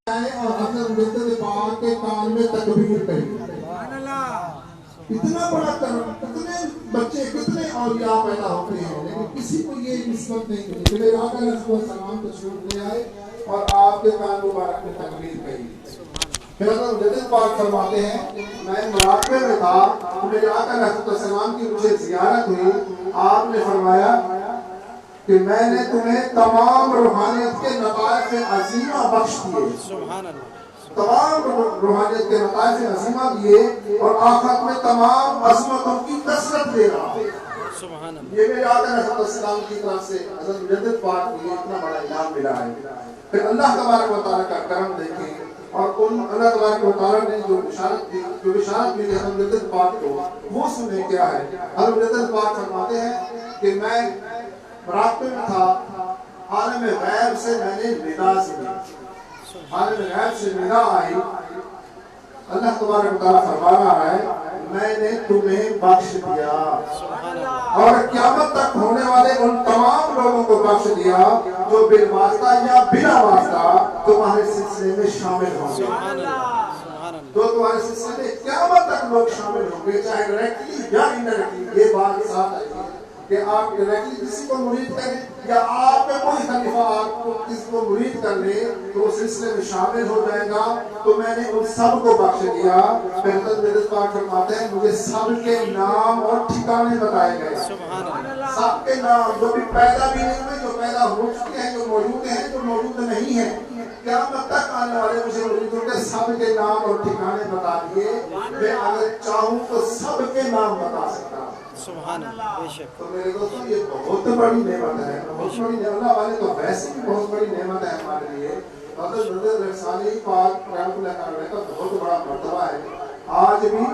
اور حضرت مجدد پاک کے کان میں تکبیر کہی. اتنا بڑا کرم، کتنے بچے کتنے اولیاء پیدا ہوتے ہیں لیکن کسی کو یہ نسبت نہیں ملی کہ میرے آقا علیہ السلام تشریف لے آئے اور آپ کے کان مبارک میں تکبیر کہی. پھر حضرت مجدد پاک فرماتے ہیں میں مراقبے میں تھا تو میرے آقا علیہ السلام کی مجھے زیارت ہوئی. آپ نے فرمایا کہ میں نے تمہیں تمام روحانیت کے نتائج عظیمہ بخش دیے. سبحان اللہ. تمام روحانیت کے نتائج عظیمہ دیے اور آخرت میں تمام عظمتوں کی کثرت دے رہا. سبحان اللہ. یہ میرے آقا علیہ السلام کی طرف سے حضرت مجدد پاک کو یہ اتنا بڑا انعام ملا ہے. پھر اللہ تبارک و تعالیٰ کا کرم دیکھیں اور ان اللہ تبارک و تعالیٰ نے جو بشارت ملی حضرت مجدد پاک کو وہ سنیں کیا ہے. حضرت مجدد پاک فرماتے ہیں کہ میں مراقبے میں تھا، عالم غیب سے میں نے ندا سنی. عالم غیب سے ندا آئی. اللہ تبارک و تعالیٰ فرما رہا ہے میں نے تمہیں بخش دیا اور قیامت تک ہونے والے ان تمام لوگوں کو بخش دیا جو بالواسطہ یا بلا واسطہ تمہارے سلسلے میں شامل ہوں گے. جو تمہارے سلسلے میں قیامت تک لوگ شامل ہوں گے چاہے ڈائریکٹلی یا انڈائریکٹلی. یہ بات ساتھ آئی کہ آپ ڈائریکٹلی کسی کو مرید کریں یا آپ میں کوئی خلیفہ آپ کو کسی کو مرید کر لے تو وہ سلسلے میں شامل ہو جائے گا. تو میں نے ان سب کو بخش دیا. حضرت مجدد پاک فرماتے ہیں مجھے سب کے نام اور ٹھکانے بتائے گئے. سب کے نام جو بھی پیدا بھی نہیں ہوئے، جو پیدا ہو چکے ہیں، جو موجود ہیں، جو موجود نہیں ہیں، قیامت تک آنے والے مجھے مریدوں کے سب کے نام اور ٹھکانے بتا دیے. میں اگر چاہوں تو سب کے نام بتا سکتا ہوں. سبحان اللہ. بے شک. تو میرے دوستوں یہ بہت بڑی نعمت ہے. بہت بڑی نعمت. اللہ والے تو ویسے بھی بہت بڑی نعمت ہے ہمارے لیے. حضرت مجدد رسالی پاک رحمۃ اللہ علیہ کا بہت بڑا مرتبہ ہے. آج بھی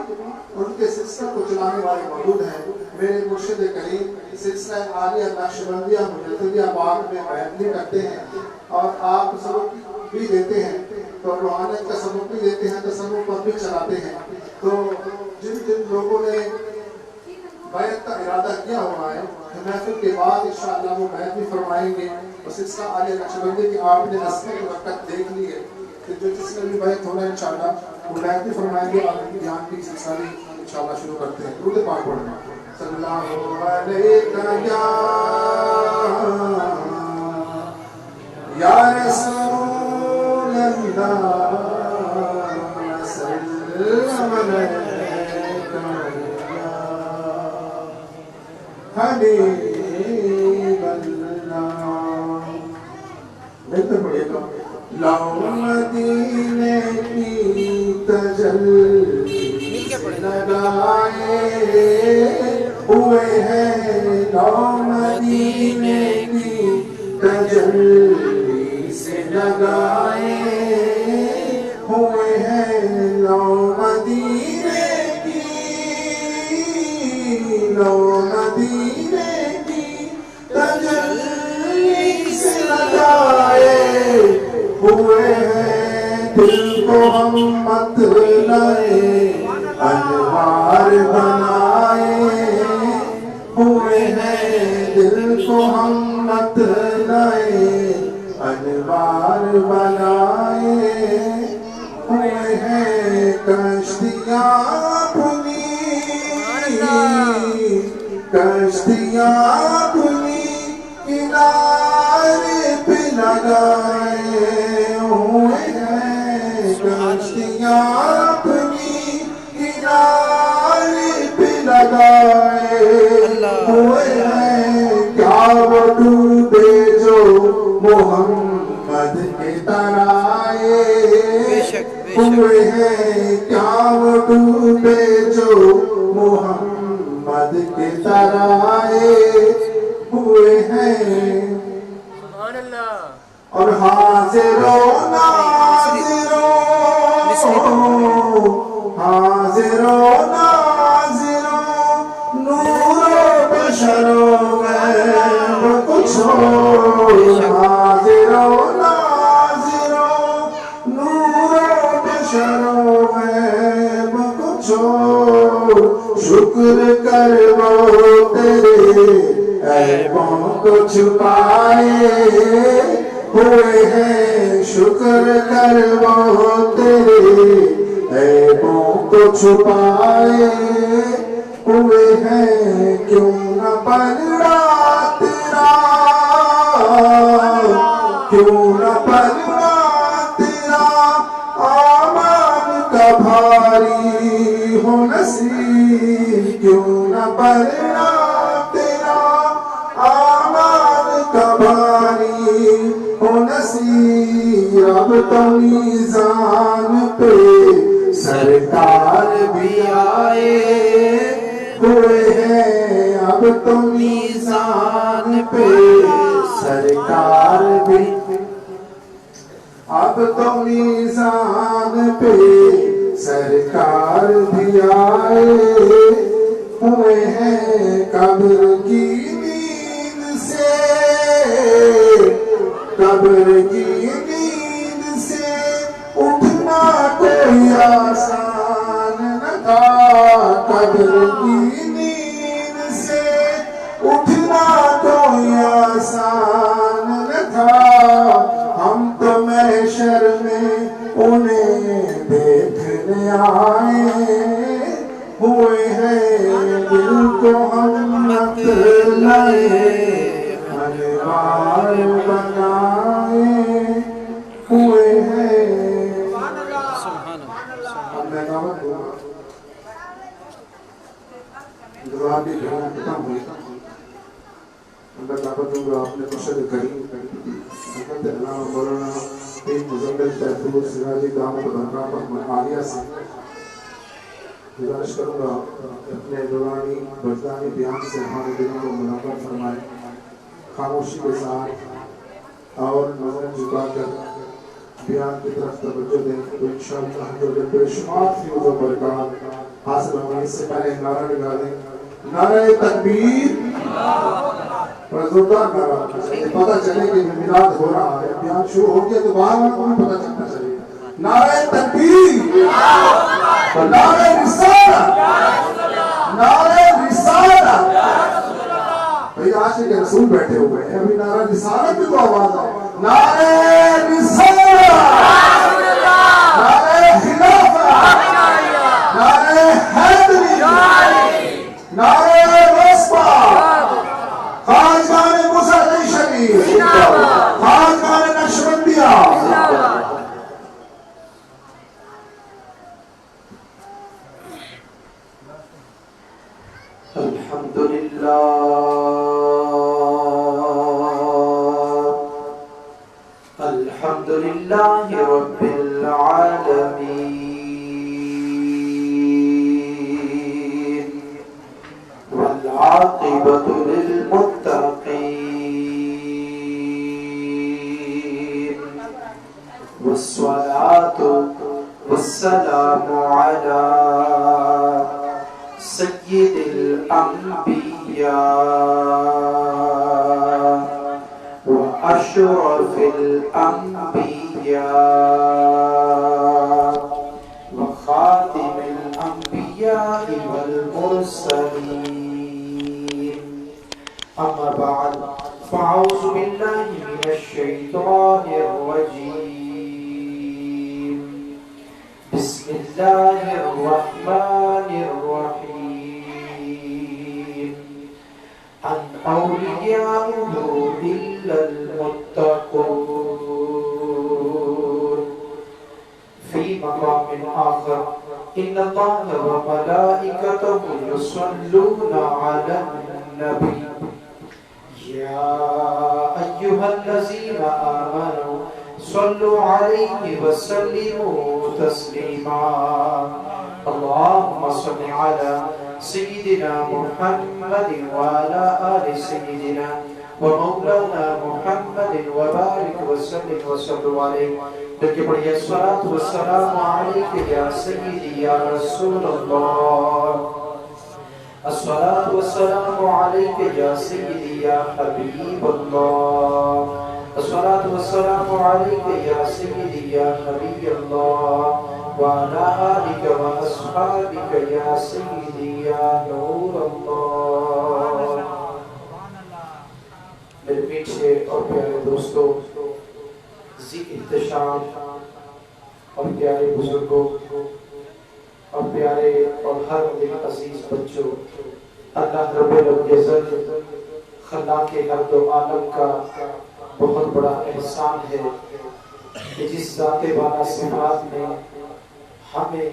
ان کے سلسلے کو چلانے والے موجود ہیں. میرے مرشد کریم سلسلہ عالیہ نقشبندیہ مجددیہ پاک میں بیان کرتے ہیں اور آپ سبق بھی دیتے ہیں تو روحانیت کا سبق بھی دیتے ہیں، تصوف پر بھی چلاتے ہیں. تو جن لوگوں نے بیعت کا ارادہ کیا ہوا ہے محفل کے بعد انشاءاللہ وہ بیعت بھی فرمائیں گے. اور سلسلہ عالیہ نقشبندی کی آپ نے نسخے کی وقت دیکھ لی ہے کہ جو جس میں بھی بیعت ہونا ہے انشاءاللہ وہ بیعت بھی فرمائیں گے. اور امتحان کی سلسلہ بھی انشاءاللہ شروع کرتے ہیں. درود پاک پڑھنا. صلی اللہ علیہ یا رسول اللہ سلام علیکہ حبیب اللہ. بہتر پڑھیے گا. لو مدینے کی تجلی لگائے ہوئے ہیں، لو مدینے کی تجلی سے لگائے ہوئے ہیں، لو مدینے کی، لو مدینے کی تجلی سے لگائے ہوئے ہیں، دل کو ہم مطلعے انوار بنائے ہوئے ہیں، دل کو ہم مطلعے انوار بنائے ہوئے ہیں. کشتیاں کھلی، کشتیاں کھلی کنارے پہ لگائے ہوئے ہیں، کشتیاں کھلی کنارے پہ لگائے ہوئے ہیں. کیا وہ ڈوبے جو محمد کے ترائے ہوئے ہیں، کیا وہ ڈوبے جو محمد کے ترائے ہوئے ہیں. اور حاضر و ناظر، حاضر و ناظر، نور و بشر و غیب کچھ ہو. حاضر و ناظر، نور و بشر و غیب کچھ ہو. شکر کر وہ تیرے عیبوں کو چھپائے ہوئے ہیں شکر کر وہ تیرے عیبوں کو چھپائے ہوئے ہیں کیوں نہ پلڑا تیرا کیوں نہ پلڑا تیرا آمان کا بھاری ہو نصیب کیوں نہ پلڑا تیرا آمان کا بھاری ہو نصیب اب تو میزان پہ سرکار بھی آئے ہوئے ہیں اب تو میزان پہ سرکار بھی اب تو میزان پہ سرکار بھی آئے ہوئے ہیں قبر کی نیند سے قبر کی نیند سے اٹھنا کوئی آسان نہ تھا قبر کی نیند سے اٹھنا کوئی آسان نہ تھا ہم تو محشر میں انہیں دیکھنے آئے ہوئے ہیں دل کو ہم مت لائے انوار بنائے ہوئے ہیں اب میں دعوت دوں گا جوابی گھروں ختم ہوئی اندر دعوت دوں گا اپنے مرشد کریم حضرت علامہ مولانا پیر مزمل تحفظ سراجی دامت برکاتہ عالیہ سے گزارش کروں گا اپنے دورانی بردانی بیان سے ہمارے دلوں کو منور فرمائے خاموشی کے ساتھ اور نظر جھکا کر بیان کی طرف توجہ دیں تو انشاءاللہ جو بے شمار فیوز و برکات حاصل ہونے سے پہلے نعرہ لگا دیں نعرہ تکبیر اور زوردار نعرہ پتہ چلے کہ میلاد ہو رہا ہے بیان شروع ہو گیا تو باہر کو بھی پتہ چلنا چاہیے نعرہ تکبیر نعرہ رسالت نعرہ رسالت بھئی عاشق کے رسول بیٹھے ہوئے ہیں ابھی نعرہ رسالت بھی تو آواز ہے نعرہ رسالت نعرہ خلافت نعرہ حیدری نعرہ رسپا خواجگان موسیٰ شریف خواجگان نقشبندیہ الحمدللہ الحمدللہ رب العالمین والعاقبۃ للمتقین والصلاة والسلام علی سید الانبیاء واشرف الانبیاء وخاتم الانبیاء والمرسلین اما بعد فاعوذ باللہ من الشیطان الرجیم بسم اللہ الرحمن الرحیم ان اولیاؤہ الا المتقون فی مقام آخر ان اللہ وملائکتہ یصلون علی النبی یا ایہا الذین آمنوا صلوا علیہ وسلموا تسلیما اللہم صل علی سیدنا محمد وعلى آل سیدنا ومولانا محمد وبارک وسلم وصلوا علیہ بلکہ پڑھئے الصلاة والسلام علیکہ یا سیدی یا رسول اللہ الصلاة والسلام علیکہ یا سیدی یا حبیب اللہ الصلاة والسلام علیکہ یا سیدی یا نبی اللہ وعلى آلك وأصحابك يا سيدي يا نور اللہ میرے میٹھے اور پیارے دوستو احتشام اور پیارے بزرگوں اور پیارے اور ہر دل عزیز بچوں، اللہ رب العزت خلاق ارض و عالم کا بہت بڑا احسان ہے کہ جس ذات بالا صفات نے ہمیں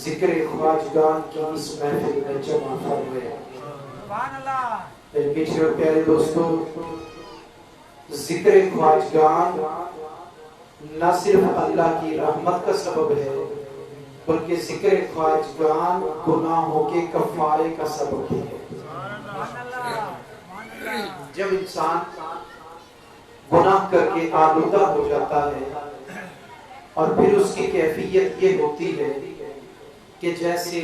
ذکر خواجگان کی اس محفل میں جمع فرمایا۔ میرے میٹھے اور پیارے دوستوں، ذکر خواجگان نہ صرف اللہ کی رحمت کا سبب ہے بلکہ ذکر خواجگان گناہوں کے کفارے کا سبب ہے۔ جب انسان گناہ کر کے آلودہ ہو جاتا ہے اور پھر اس کی کیفیت یہ ہوتی ہے کہ جیسے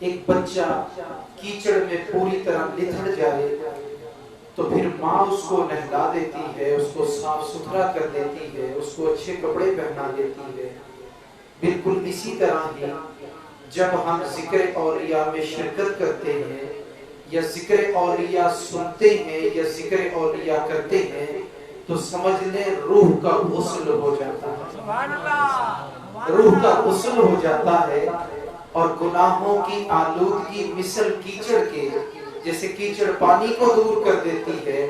ایک بچہ کیچڑ میں پوری طرح لتھڑ جائے تو پھر ماں اس کو نہلا دیتی ہے، اس کو صاف ستھرا کر دیتی ہے، اس کو اچھے کپڑے پہنا دیتی ہے۔ بالکل اسی طرح ہی جب ہم ذکر اولیاء میں شرکت کرتے ہیں یا ذکر اولیاء سنتے ہیں یا ذکر اولیاء کرتے ہیں تو سمجھ لیں روح کا غسل ہو جاتا ہے، روح کا غسل ہو جاتا ہے اور گناہوں کی آلودگی مثل کیچڑ کے، جیسے کیچڑ پانی کو دور کر دیتی ہے،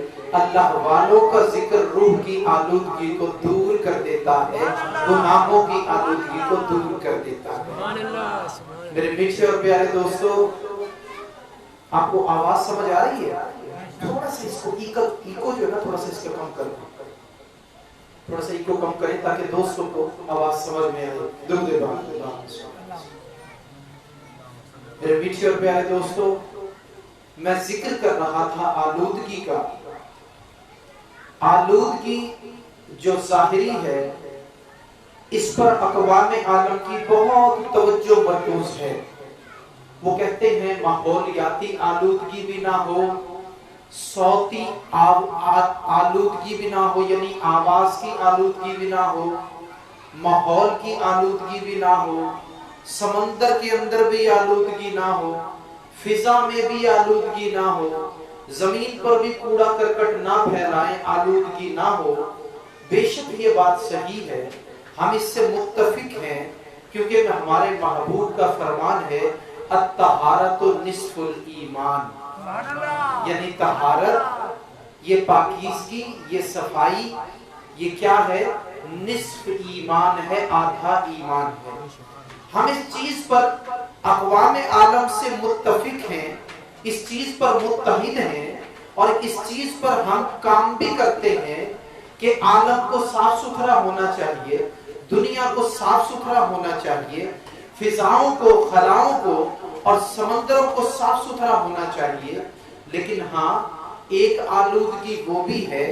اللہ والوں کا ذکر روح کی آلودگی کو دور کر دیتا ہے، گناہوں کی آلودگی کو دور کر دیتا ہے۔ میرے میٹھے اور پیارے دوستو، آپ کو آواز سمجھ آ رہی ہے؟ تھوڑا سا اس کو ایکو جو ہے نا تھوڑا سا اس کو کم کریں، تھوڑا سا ایکو کم کریں تاکہ دوستوں کو آواز سمجھ میں آئے۔ درود پاک۔ میرے میٹھے اور پیارے دوستو، میں ذکر کر رہا تھا آلودگی کا۔ آلودگی جو ظاہری ہے اس پر اقوام عالم کی بہت توجہ مرکوز ہے۔ وہ کہتے ہیں ماحولیاتی آلودگی بھی نہ ہو، صوتی آلودگی بھی نہ ہو، یعنی آواز کی آلودگی بھی نہ ہو، ماحول کی آلودگی بھی نہ ہو، سمندر کے اندر بھی آلودگی نہ ہو، فضا میں بھی آلودگی نہ ہو، زمین پر بھی کوڑا کرکٹ نہ پھیلائیں، آلودگی نہ ہو۔ بے شک یہ بات صحیح ہے، ہم اس سے متفق ہیں، کیونکہ ہمارے محبوب کا فرمان ہے الطہارۃ نصف الایمان، یعنی طہارت، یہ پاکیزگی، یہ صفائی، یہ کیا ہے؟ نصف ایمان ہے، آدھا ایمان ہے۔ ہم اس چیز پر اقوام عالم سے متفق ہیں، اس چیز پر متحد ہیں اور اس چیز پر ہم کام بھی کرتے ہیں کہ عالم کو صاف ستھرا ہونا چاہیے، دنیا کو صاف ستھرا ہونا چاہیے، فضاؤں کو، خلاؤں کو اور سمندروں کو صاف ستھرا ہونا چاہیے۔ لیکن ہاں، ایک آلودگی وہ بھی ہے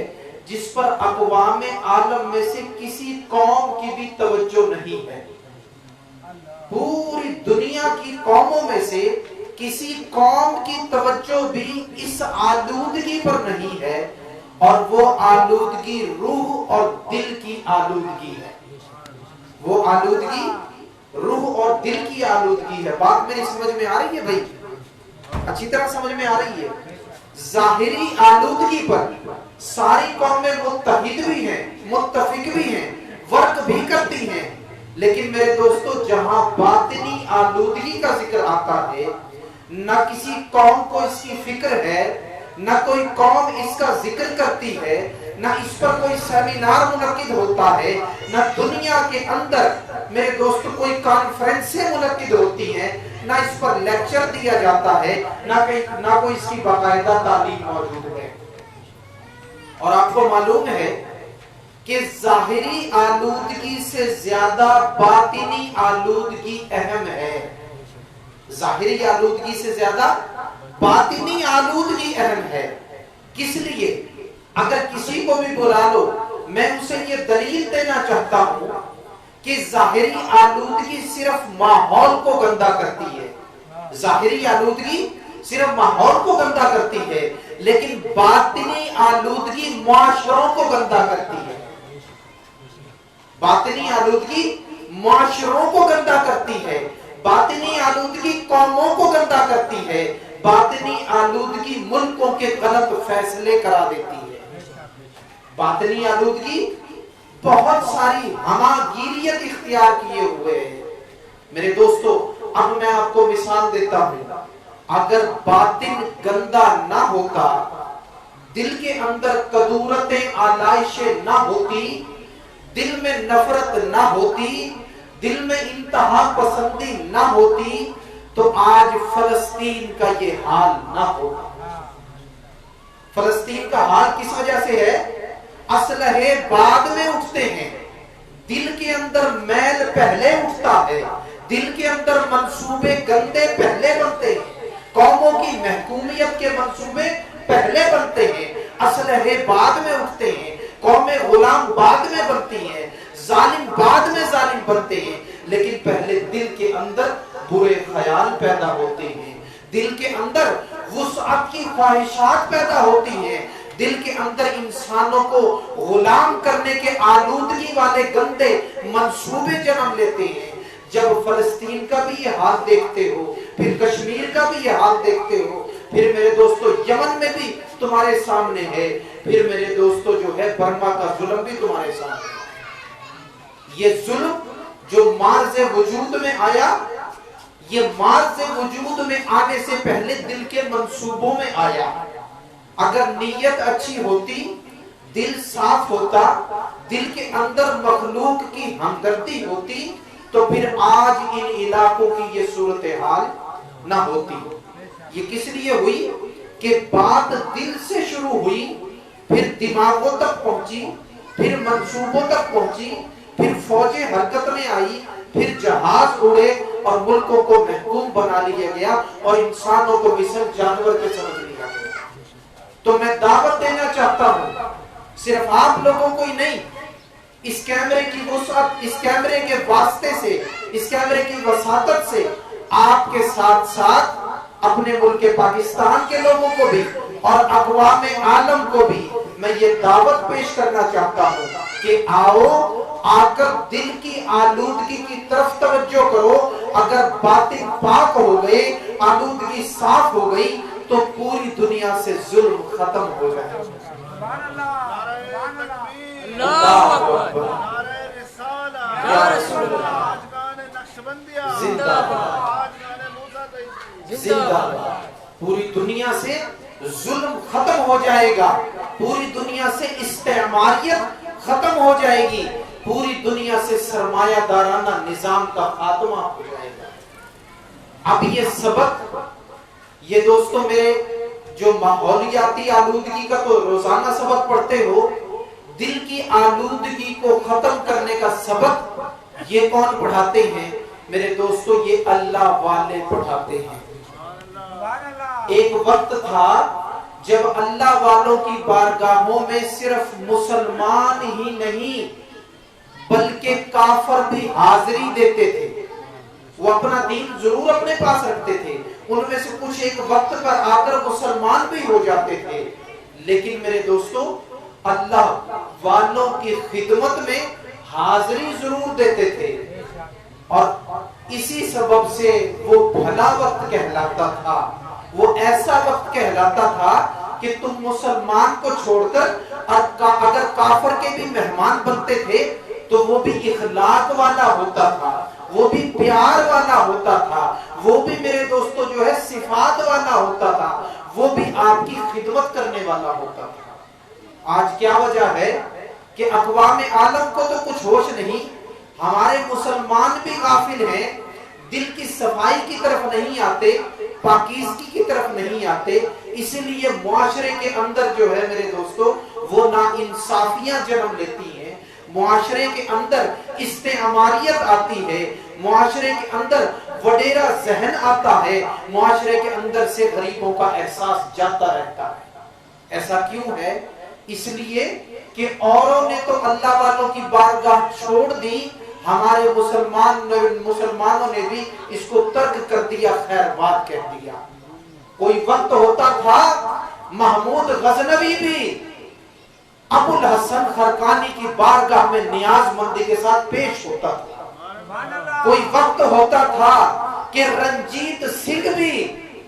جس پر اقوام عالم میں سے کسی قوم کی بھی توجہ نہیں ہے۔ پوری دنیا کی قوموں میں سے کسی قوم کی توجہ بھی اس آلودگی پر نہیں ہے، اور وہ آلودگی روح اور دل کی آلودگی ہے۔ وہ آلودگی روح اور دل کی آلودگی ہے۔ بات میری سمجھ میں آ رہی ہے بھائی؟ اچھی طرح سمجھ میں آ رہی ہے؟ ظاہری آلودگی پر ساری قومیں متحد بھی ہیں، متفق بھی ہیں، ورک بھی کرتی ہیں، لیکن میرے دوستو جہاں باطنی آلودگی کا ذکر آتا ہے، نہ کسی قوم کو اس کی فکر ہے، نہ کوئی قوم اس کا ذکر کرتی ہے، نہ اس پر کوئی سیمینار منعقد ہوتا ہے، نہ دنیا کے اندر میرے دوستو کوئی کانفرنسیں منعقد ہوتی ہیں، نہ اس پر لیکچر دیا جاتا ہے، نہ کوئی اس کی باقاعدہ تعلیم موجود ہے۔ اور آپ کو معلوم ہے کہ ظاہری آلودگی سے زیادہ باطنی آلودگی اہم ہے۔ ظاہری آلودگی سے زیادہ باطنی آلودگی اہم ہے۔ کس لیے؟ اگر کسی کو بھی بلا لو، میں اسے یہ دلیل دینا چاہتا ہوں کہ ظاہری آلودگی صرف ماحول کو گندا کرتی ہے، ظاہری آلودگی صرف ماحول کو گندا کرتی ہے، لیکن باطنی آلودگی معاشروں کو گندا کرتی ہے۔ باطنی آلودگی معاشروں کو گندا کرتی ہے، باطنی آلودگی قوموں کو گندا کرتی ہے، باطنی آلودگی ملکوں کے غلط فیصلے کرا دیتی ہے۔ باطنی آلودگی بہت ساری ہماگیریت اختیار کیے ہوئے ہیں میرے دوستو. اب میں آپ کو مثال دیتا ہوں, اگر باطن گندا نہ ہوتا, دل کے اندر کدورتیں آلائشیں نہ ہوتی, دل میں نفرت نہ ہوتی, دل میں انتہا پسندی نہ ہوتی, تو آج فلسطین کا یہ حال نہ ہوتا. فلسطین کا حال کس وجہ سے ہے؟ اسلحے بعد میں اٹھتے ہیں, دل کے اندر میل پہلے اٹھتا ہے, دل کے اندر منصوبے گندے پہلے بنتے ہیں, قوموں کی محکومیت کے منصوبے پہلے بنتے ہیں, اسلحے بعد میں اٹھتے ہیں, قومیں غلام بعد میں بنتی ہیں, ظالم بعد میں ظالم بنتے ہیں, لیکن پہلے دل کے اندر برے خیال پیدا ہوتے ہیں, دل کے اندر وسعت کی خواہشات پیدا ہوتی ہیں, دل کے اندر انسانوں کو غلام کرنے کے آلودگی والے گندے منصوبے جنم لیتے ہیں. جب فلسطین کا بھی یہ حال دیکھتے ہو, پھر کشمیر کا بھی یہ حال دیکھتے ہو, پھر میرے دوستو یمن میں بھی تمہارے سامنے ہے, پھر میرے دوستو جو ہے برما کا ظلم بھی تمہارے سامنے ہے. یہ ظلم جو مارز وجود میں آیا, یہ مارز وجود میں آنے سے پہلے دل کے منصوبوں میں آیا. اگر نیت اچھی ہوتی, دل صاف ہوتا, دل کے اندر مخلوق کی ہمدردی ہوتی, تو پھر آج ان علاقوں کی یہ صورتحال نہ ہوتی. یہ کس لیے ہوئی کہ بات دل سے شروع ہوئی, پھر دماغوں تک پہنچی, پھر منصوبوں تک پہنچی, پھر فوجیں حرکت میں آئی, پھر جہاز اڑے اور ملکوں کو محکوم بنا لیا گیا اور انسانوں کو مثل جانور کے سمجھ لیا گیا. تو میں دعوت دینا چاہتا ہوں, صرف آپ لوگوں کو ہی نہیں, اس کیمرے کی وسعت, اس کیمرے کے واسطے سے, اس کیمرے کی وساطت سے آپ کے ساتھ ساتھ اپنے ملک پاکستان کے لوگوں کو بھی اور اقوام عالم کو بھی میں یہ دعوت پیش کرنا چاہتا ہوں کہ آؤ, آ کر دل کی آلودگی کی طرف توجہ کرو. اگر باطن پاک ہو گئے, آلودگی صاف ہو گئی, تو پوری دنیا سے ظلم ختم ہو جائے. اللہ اکبر, یا رسول اللہ, زندہ باد, زندہ باد. پوری دنیا سے ظلم ختم ہو جائے گا, پوری دنیا سے استعماریت ختم ہو جائے گی, پوری دنیا سے سرمایہ دارانہ نظام کا خاتمہ ہو جائے گا. اب یہ سبق, یہ دوستوں میرے جو ماحولیاتی آلودگی کا تو روزانہ سبق پڑھتے ہو, دل کی آلودگی کو ختم کرنے کا سبق یہ کون پڑھاتے ہیں میرے دوستو؟ یہ اللہ والے پڑھاتے ہیں. ایک وقت تھا جب اللہ والوں کی بارگاہوں میں صرف مسلمان ہی نہیں بلکہ کافر بھی حاضری دیتے تھے. وہ اپنا دین ضرور اپنے پاس رکھتے تھے, ان میں سے کچھ ایک وقت پر آ کر مسلمان بھی ہو جاتے تھے, لیکن میرے دوستو اللہ والوں کی خدمت میں حاضری ضرور دیتے تھے, اور اسی سبب سے وہ بھلا وقت کہلاتا تھا. وہ ایسا وقت کہلاتا تھا کہ تم مسلمان کو چھوڑ کر اگر کافر کے بھی مہمان بنتے تھے تو وہ بھی اخلاق والا ہوتا تھا, وہ بھی پیار والا ہوتا تھا, وہ بھی میرے دوستو جو ہے صفات والا ہوتا تھا, وہ بھی آپ کی خدمت کرنے والا ہوتا تھا. آج کیا وجہ ہے کہ اقوام عالم کو تو کچھ ہوش نہیں, ہمارے مسلمان بھی غافل ہیں, دل کی صفائی کی طرف نہیں آتے, پاکیزگی کی طرف نہیں آتے, اسی لیے معاشرے کے اندر جو ہے میرے دوستو وہ ناانصافیاں جنم لیتی ہیں, معاشرے کے اندر استعماریت آتی ہے, معاشرے کے اندر وڈیرا ذہن آتا ہے, معاشرے کے اندر سے غریبوں کا احساس جاتا رہتا ہے. ایسا کیوں ہے؟ اس لیے کہ اوروں نے تو اللہ والوں کی بارگاہ چھوڑ دی, ہمارے مسلمانوں نے بھی اس کو ترک کر دیا, خیر بات کہہ دیا. کوئی وقت ہوتا تھا محمود غزنوی بھی ابو الحسن خرقانی کی بارگاہ میں نیاز مندی کے ساتھ پیش ہوتا تھا. کوئی وقت ہوتا تھا کہ رنجیت سنگھ بھی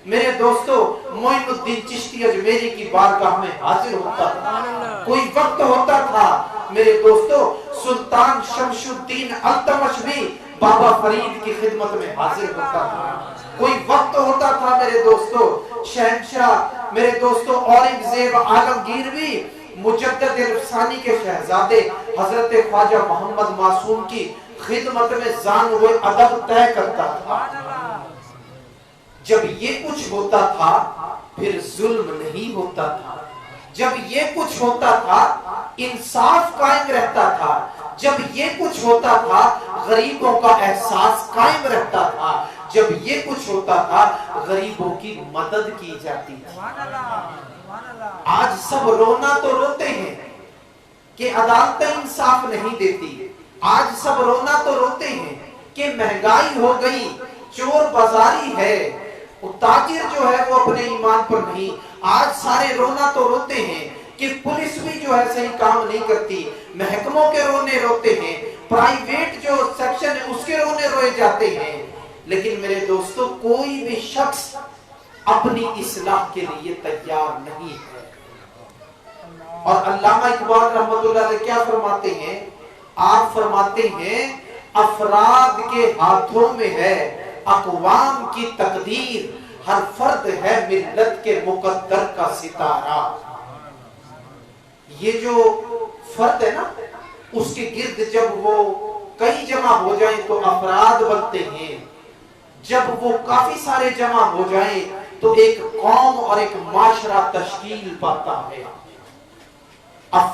میرے دوستو معین الدین چشتی اجمیری کی بارگاہ میں حاضر ہوتا تھا. کوئی وقت ہوتا تھا میرے دوستو سلطان شمش الدین التمش بھی بابا فرید کی خدمت میں حاضر ہوتا تھا. کوئی وقت ہوتا تھا میرے دوستو شہنشاہ میرے دوستو اورنگزیب عالمگیر بھی مجدد رفسانی کے شہزادے حضرت خواجہ محمد معصوم کی خدمت میں زان ہوئے ادب طے کرتا تھا. جب یہ کچھ ہوتا تھا پھر ظلم نہیں ہوتا تھا. جب یہ کچھ ہوتا تھا انصاف قائم رہتا تھا. جب یہ کچھ ہوتا تھا غریبوں کا احساس قائم رہتا تھا. جب یہ کچھ ہوتا تھا غریبوں کی مدد کی جاتی تھی. آج سب رونا تو روتے ہیں کہ عدالتیں انصاف نہیں دیتی. آج سب رونا تو روتے ہیں کہ مہنگائی ہو گئی, چور بازاری ہے, تاجر جو ہے وہ اپنے ایمان پر نہیں. آج سارے رونا تو روتے ہیں کہ پولیس بھی جو ہے صحیح کام نہیں کرتی, محکموں کے رونے روتے ہیں, پرائیویٹ جو سیکشن ہے اس کے رونے روئے جاتے ہیں. لیکن میرے دوستو کوئی بھی شخص اپنی اصلاح کے لیے تیار نہیں ہے. اور علامہ اقبال رحمۃ اللہ علیہ کیا فرماتے ہیں؟ آپ فرماتے ہیں افراد کے ہاتھوں میں ہے اقوام کی تقدیر, ہر فرد ہے ملت کے مقدر کا ستارہ. یہ جو فرد ہے نا اس کے گرد جب وہ کئی جمع ہو جائیں تو افراد بنتے ہیں. جب وہ کافی سارے جمع ہو جائیں تو ایک قوم اور ایک معاشرہ تشکیل پاتا ہے. اب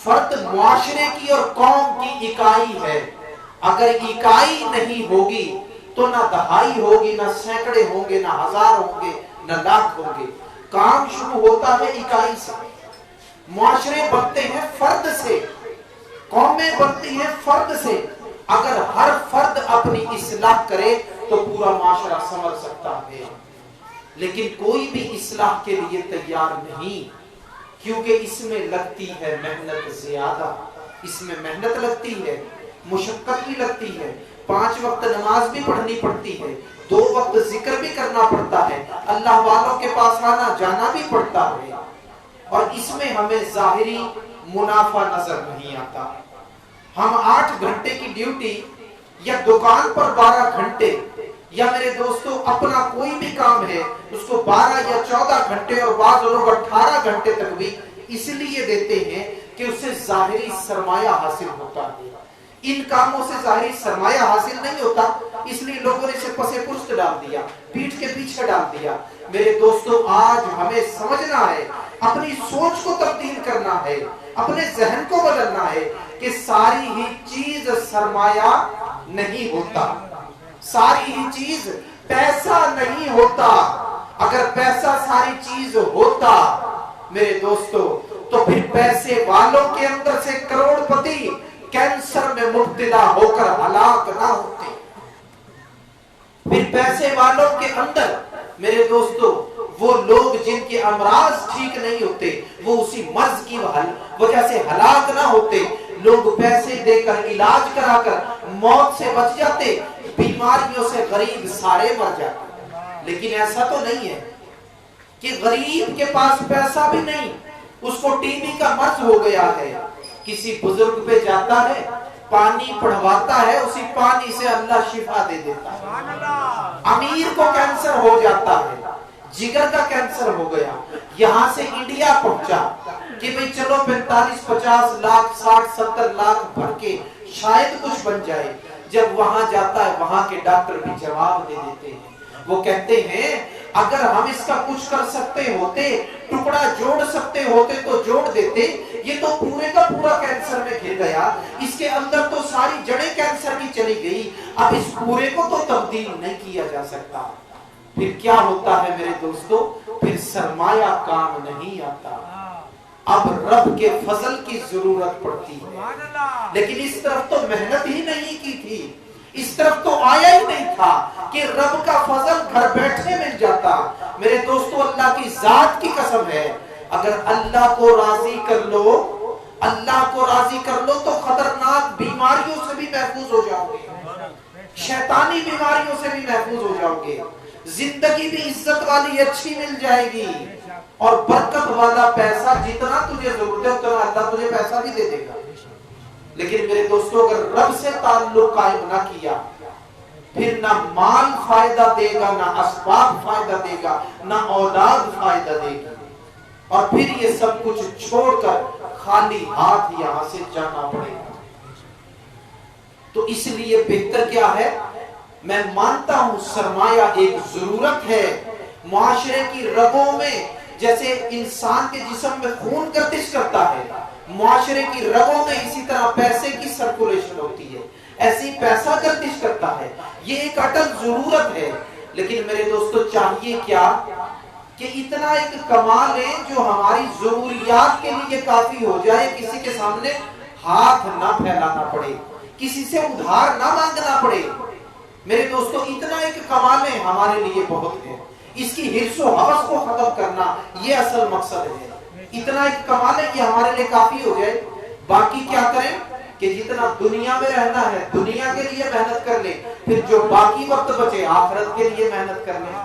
فرد معاشرے کی اور قوم کی اکائی ہے. اگر اکائی نہیں ہوگی تو نہ دہائی ہوگی, نہ سینکڑے ہوں گے, نہ ہزار ہوں گے, نہ لاکھ ہوں گے. کام شروع ہوتا ہے اکائی سے. معاشرے بنتے ہیں فرد سے, قومیں بنتی ہیں فرد سے. اگر ہر فرد اپنی اصلاح کرے تو پورا معاشرہ سنور سکتا ہے. لیکن کوئی بھی اصلاح کے لیے تیار نہیں, کیونکہ اس میں لگتی ہے محنت زیادہ. اس میں محنت لگتی ہے, مشقت بھی لگتی ہے, 5 وقت نماز بھی پڑھنی پڑتی ہے, 2 وقت ذکر بھی کرنا پڑتا ہے, اللہ والوں کے پاس آنا جانا بھی پڑتا ہے. اور اس میں ہمیں ظاہری منافع نظر نہیں آتا. ہم 8 گھنٹے کی ڈیوٹی یا دکان پر 12 گھنٹے یا میرے دوستو اپنا کوئی بھی کام ہے اس کو 12 یا 14 گھنٹے اور بعض لوگ 18 گھنٹے تک بھی اس لیے دیتے ہیں کہ اسے ظاہری سرمایہ حاصل ہوتا ہے. ان کاموں سے ظاہری سرمایہ حاصل نہیں ہوتا, اس لیے لوگوں نے اسے پسے پرست ڈال دیا, پیٹھ کے پیچھے ڈال دیا. میرے دوستو آج ہمیں سمجھنا ہے, اپنی سوچ کو تبدیل کرنا ہے, اپنے ذہن کو بدلنا ہے کہ ساری ہی چیز سرمایہ نہیں ہوتا, ساری ہی چیز پیسہ نہیں ہوتا. اگر پیسہ ساری چیز ہوتا میرے دوستو تو پھر پیسے والوں کے اندر سے کروڑ پتی کینسر میں مبتلا ہو کر ہلاک نہ ہوتے. پھر پیسے والوں کے اندر میرے دوستو وہ لوگ جن کے امراض ٹھیک نہیں ہوتے وہ اسی مرض کی وجہ سے ہلاک نہ ہوتے. لوگ پیسے دے کر علاج کرا کر موت سے بچ جاتے, بیماریوں سے غریب سارے مر جاتے. لیکن ایسا تو نہیں ہے کہ غریب کے پاس پیسہ بھی نہیں, اس کو ٹی بی کا مرض ہو گیا ہے, کسی بزرگ پہ جاتا ہے, پانی پڑھواتا ہے, اسی پانی سے اللہ شفا دے دیتا ہے. امیر کو کینسر ہو جاتا ہے, جگر کا کینسر ہو گیا, یہاں سے انڈیا پہنچا کہ بھئی چلو 45-50 لاکھ 60-70 لاکھ بھر کے شاید کچھ بن جائے. جب وہاں جاتا ہے وہاں کے ڈاکٹر بھی جواب دے دیتے ہیں. وہ کہتے ہیں اگر ہم اس کا کچھ کر سکتے ہوتے, ٹکڑا جوڑ سکتے ہوتے تو جوڑ دیتے, یہ تو پورے کا پورا کینسر میں گر گیا, اس کے اندر تو ساری جڑیں کینسر کی چلی گئی, اب اس پورے کو تو تبدیل نہیں کیا جا سکتا. پھر کیا ہوتا ہے میرے دوستو, پھر سرمایہ کام نہیں آتا, اب رب کے فضل کی ضرورت پڑتی ہے. لیکن اس طرف تو محنت ہی نہیں کی تھی, اس طرف تو آیا ہی نہیں تھا کہ رب کا فضل گھر بیٹھے مل جاتا. میرے دوستو اللہ کی ذات کی قسم ہے, اگر اللہ کو راضی کر لو, اللہ کو راضی کر لو تو خطرناک بیماریوں سے بھی محفوظ ہو جاؤ گے, شیطانی بیماریوں سے بھی محفوظ ہو جاؤ گے, زندگی بھی عزت والی اچھی مل جائے گی، اور برکت والا پیسہ جتنا تجھے ضرورت ہے اتنا اللہ تجھے پیسہ بھی دے دے گا۔ لیکن میرے دوستو اگر رب سے تعلق قائم نہ کیا، پھر نہ مال فائدہ دے گا، نہ اسباب فائدہ دے گا، نہ اولاد فائدہ دے گی، اور پھر یہ سب کچھ چھوڑ کر خالی ہاتھ یہاں سے جانا پڑے گا۔ تو اس لیے بہتر کیا ہے؟ میں مانتا ہوں سرمایہ ایک ضرورت ہے معاشرے کی رگوں میں، جیسے انسان کے جسم میں خون گردش کرتا ہے، معاشرے کی رگوں میں اسی طرح پیسے کی سرکولیشن ہوتی ہے، ایسی پیسہ گردش کرتا ہے، یہ ایک اٹل ضرورت ہے۔ لیکن میرے دوستو چاہیے کیا کہ اتنا ایک کما لیں جو ہماری ضروریات کے لیے کافی ہو جائے، کسی کے سامنے ہاتھ نہ پھیلانا پڑے، کسی سے ادھار نہ مانگنا پڑے۔ میرے دوستو اتنا ایک کما لیں ہمارے لیے بہت ہے، اس کی حرص و حوث کو ختم کرنا یہ اصل مقصد ہے۔ اتنا ایک کما لیں کہ ہمارے لیے کافی ہو جائے، باقی کیا کریں کہ جتنا دنیا میں رہنا ہے دنیا کے لیے محنت کر لیں، پھر جو باقی وقت بچے آخرت کے لیے محنت کر لیں،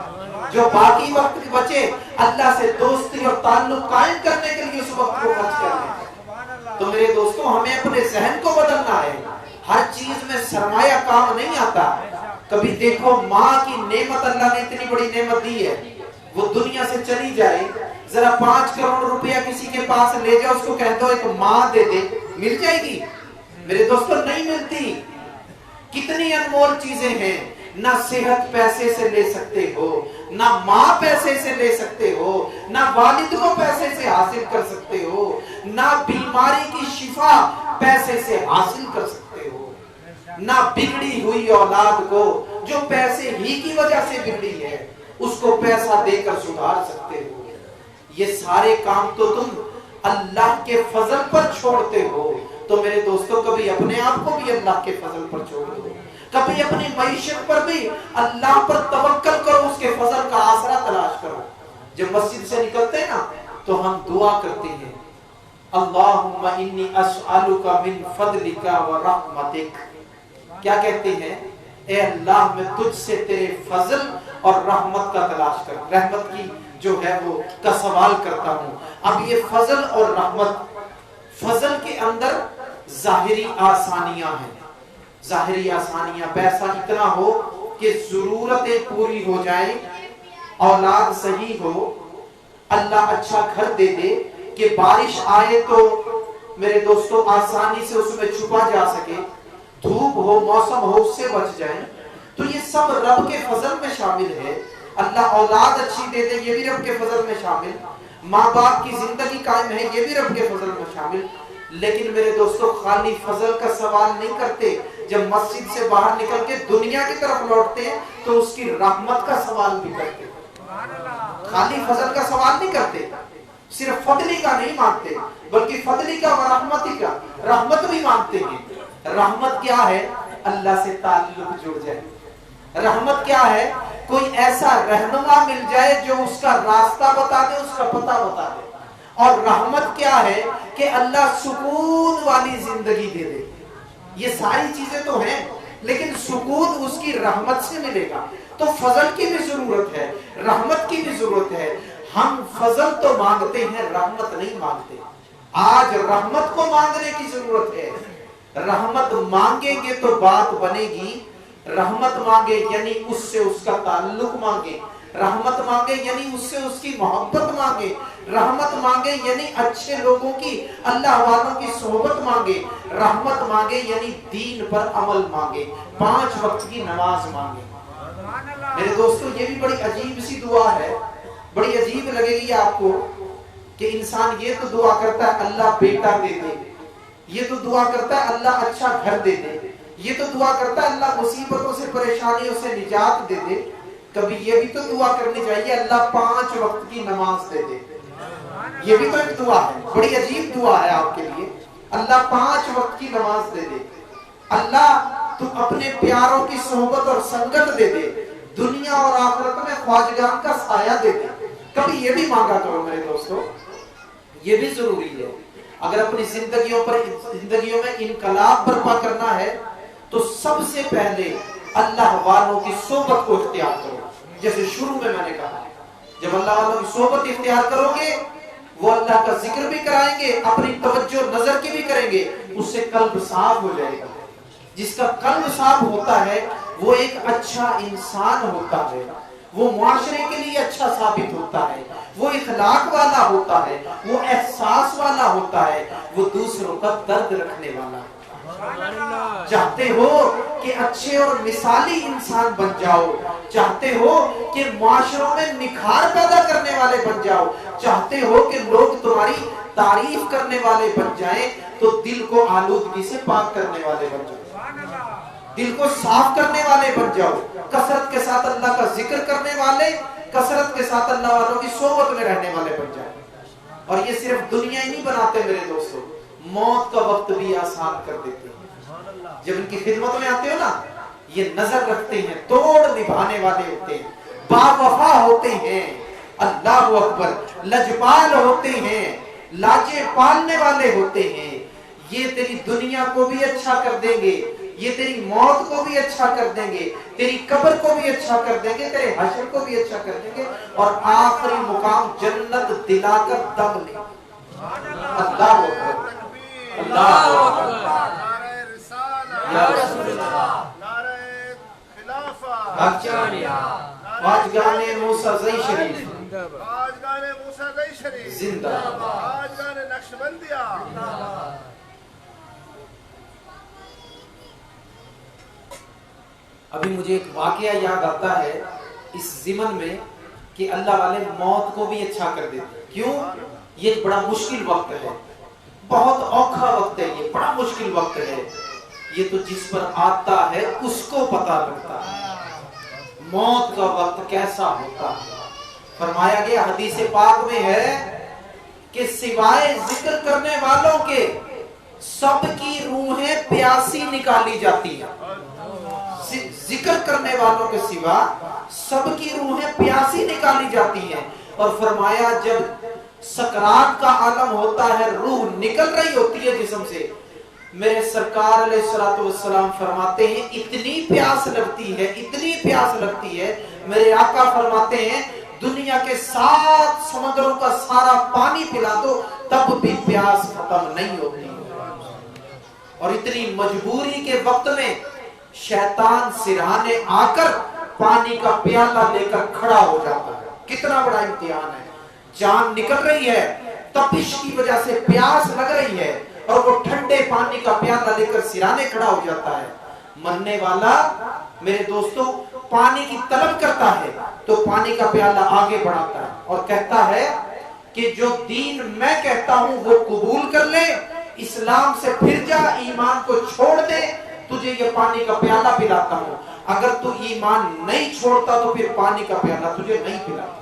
جو باقی وقت بچے اللہ سے دوستی اور تعلق قائم کرنے کے لیے اس وقت کو خرچ کر لیں۔ تو میرے دوستو ہمیں اپنے ذہن کو بدلنا ہے، ہر چیز میں سرمایہ کام نہیں آتا۔ کبھی دیکھو ماں کی نعمت اللہ نے اتنی بڑی نعمت دی ہے، وہ دنیا سے چلی جائے، ذرا 5 کروڑ روپیہ کسی کے پاس لے جاؤ، اس کو کہہ دو ایک ماں دے دے، مل جائے گی؟ میرے دوستو نہیں ملتی۔ کتنی انمول چیزیں ہیں، نہ صحت پیسے سے لے سکتے ہو، نہ ماں پیسے سے لے سکتے ہو، نہ والد کو پیسے سے حاصل کر سکتے ہو، نہ بیماری کی شفا پیسے سے حاصل کر سکتے ہو، نہ بگڑی ہوئی اولاد کو جو پیسے ہی کی وجہ سے بگڑی ہے اس کو پیسہ دے کر سدھار سکتے ہو۔ یہ سارے کام تو تم اللہ کے فضل پر چھوڑتے ہو۔ تو میرے دوستو کبھی اپنے آپ کو بھی اللہ کے فضل پر چھوڑ دو، کبھی اپنی معیشت پر بھی اللہ پر توکل کرو، اس کے فضل کا آسرا تلاش کرو۔ جب مسجد سے نکلتے ہیں نا تو ہم دعا کرتے ہیں، اللہم انی اسألک من فضلک و رحمتک۔ کیا کہتے ہیں؟ اے اللہ میں تجھ سے تیرے فضل اور رحمت کا تلاش کر، رحمت کی جو ہے وہ کا سوال کرتا ہوں۔ اب یہ فضل اور رحمت، فضل کے اندر ظاہری آسانیاں ہیں، ظاہری آسانیاں، پیسہ اتنا ہو کہ ضرورتیں پوری ہو جائیں، اولاد صحیح ہو، اللہ اچھا گھر دے دے کہ بارش آئے تو میرے دوستو آسانی سے اس میں چھپا جا سکے، دھوپ ہو موسم ہو اس سے بچ جائیں، تو یہ سب رب کے فضل میں شامل ہے۔ اللہ اولاد اچھی دے دے یہ بھی رب کے فضل میں شامل، ماں باپ کی زندگی قائم ہے یہ بھی رب کے فضل میں شامل۔ لیکن میرے دوستو خالی فضل کا سوال نہیں کرتے، جب مسجد سے باہر نکل کے دنیا کی طرف لوٹتے ہیں تو اس کی رحمت کا سوال بھی کرتے، خالی فضل کا سوال نہیں کرتے، صرف فضلی کا نہیں مانگتے بلکہ فضلی کا و رحمتی کا، رحمت بھی مانگتے ہیں۔ رحمت کیا ہے؟ اللہ سے تعلق جڑ جائے۔ رحمت کیا ہے؟ کوئی ایسا رہنما مل جائے جو اس کا راستہ بتا دے، اس کا پتہ بتا دے۔ اور رحمت کیا ہے؟ کہ اللہ سکون والی زندگی دے دے۔ یہ ساری چیزیں تو ہیں لیکن سکون اس کی رحمت سے ملے گا۔ تو فضل کی بھی ضرورت ہے، رحمت کی بھی ضرورت ہے۔ ہم فضل تو مانگتے ہیں، رحمت نہیں مانگتے۔ آج رحمت کو مانگنے کی ضرورت ہے۔ رحمت مانگیں گے تو بات بنے گی، رحمت مانگے یعنی اس سے اس کا تعلق مانگے، رحمت مانگے یعنی اس سے اس کی محبت مانگے، رحمت مانگے یعنی اچھے لوگوں کی، اللہ والوں کی صحبت مانگے، رحمت مانگے یعنی دین پر عمل مانگے، 5 وقت کی نماز مانگے۔ میرے دوستو یہ بھی بڑی عجیب سی دعا ہے، بڑی عجیب لگے گی آپ کو کہ انسان یہ تو دعا کرتا ہے اللہ بیٹا دے دے، یہ تو دعا کرتا ہے اللہ اچھا گھر دے دے، یہ تو دعا کرتا ہے اللہ مصیبتوں سے پریشانیوں سے نجات دے دے۔ کبھی یہ بھی تو دعا کرنی چاہیے اللہ 5 وقت کی نماز دے دے، یہ بھی تو ایک دعا ہے، بڑی عجیب دعا ہے آپ کے لیے، اللہ 5 وقت کی نماز دے دے، اللہ تو اپنے پیاروں کی صحبت اور سنگت دے دے، دنیا اور آخرت میں خواجگان کا سایہ دے دے۔ کبھی یہ بھی مانگا کرو میرے دوستو، یہ بھی ضروری ہے۔ اگر اپنی زندگیوں میں انقلاب برپا کرنا ہے تو سب سے پہلے اللہ والوں کی صحبت کو اختیار کرو۔ जैसे शुरू में मैंने कहा, जब अल्लाह वालों की सोबत इख्तियार करोगे, वो अल्लाह का जिक्र भी कराएंगे, अपनी तवज्जो नजर की भी करेंगे, उससे कल्ब साफ हो जाएगा। जिसका कल्ब साफ होता है वो एक अच्छा इंसान होता है, वो मुआशरे के लिए अच्छा साबित होता है, वो इखलाक वाला होता है, वो एहसास वाला होता है, वो दूसरों का दर्द रखने वाला होता है। चाहते हो कि अच्छे और मिसाली इंसान बन जाओ, चाहते हो कि मुआशरों में निखार पैदा करने वाले बन जाओ, चाहते हो कि लोग तुम्हारी तारीफ करने वाले बन जाएं, तो दिल को आलूदगी से पाक करने वाले बन जाओ, दिल को साफ करने वाले बन जाओ, कसरत के साथ अल्लाह का जिक्र करने वाले, कसरत के साथ अल्लाह वालों की सोबत में रहने वाले बन जाओ। और ये सिर्फ दुनिया ही नहीं बनाते मेरे दोस्तों, मौत का वक्त भी आसान कर देते हैं। जब इनकी खिदमत में आते हो ना, ये नजर रखते हैं, तोड़ निभाने वाले होते हैं, बावफा होते हैं, अल्लाह अकबर, लजपाल होते हैं, लाजे पालने वाले होते हैं। ये तेरी दुनिया को भी अच्छा कर देंगे, ये तेरी मौत को भी अच्छा कर देंगे, तेरी कब्र को भी अच्छा कर देंगे, तेरे हश्र को भी अच्छा कर देंगे, और आखिरी मुकाम जन्नत दिलाकर दम ले। अल्लाह अकबर, अल्लाह अकबर, या रसूलल्लाह, आज गाने मूसा ज़ई शरीफ, आज गाने मूसा ज़ई शरीफ जिंदाबाद, आज गाने नक्शबंदिया। अभी मुझे एक वाकया याद आता है इस ज़िमन में कि अल्लाह वाले मौत को भी अच्छा कर देते। क्यों? ये बड़ा मुश्किल वक्त है, बहुत औखा वक्त है, ये बड़ा मुश्किल वक्त है। ये तो जिस पर आता है उसको पता लगता है मौत का वक्त कैसा होता है। फरमाया गया हदीस पाक में है कि सिवाय जिक्र करने वालों के सबकी रूहें प्यासी निकाली जाती है। जिक्र करने वालों के सिवा सबकी रूहें प्यासी निकाली जाती हैं। और फरमाया जब सकरात का आलम होता है, रूह निकल रही होती है जिस्म से, मेरे सरकार अलैहिस्सलाम फरमाते हैं इतनी प्यास लगती है, इतनी प्यास लगती है, मेरे आका फरमाते हैं दुनिया के 7 समुद्रों का सारा पानी पिला दो तब भी प्यास खत्म नहीं होती। और इतनी मजबूरी के वक्त में शैतान सिरहाने आकर पानी का प्याला लेकर खड़ा हो जाता है। कितना बड़ा इम्तिहान है, जान निकल रही है, तपिश की वजह से प्यास लग रही है, और वो ठंडे पानी का प्याला लेकर सिराने खड़ा हो जाता है। मरने वाला मेरे दोस्तों पानी की तलब करता है तो पानी का प्याला आगे बढ़ाता है और कहता है कि जो दीन मैं कहता हूं वो कबूल कर ले, इस्लाम से फिर जा, ईमान को छोड़ दे, तुझे ये पानी का प्याला पिलाता हूं। अगर तू ईमान नहीं छोड़ता तो फिर पानी का प्याला तुझे नहीं पिलाता।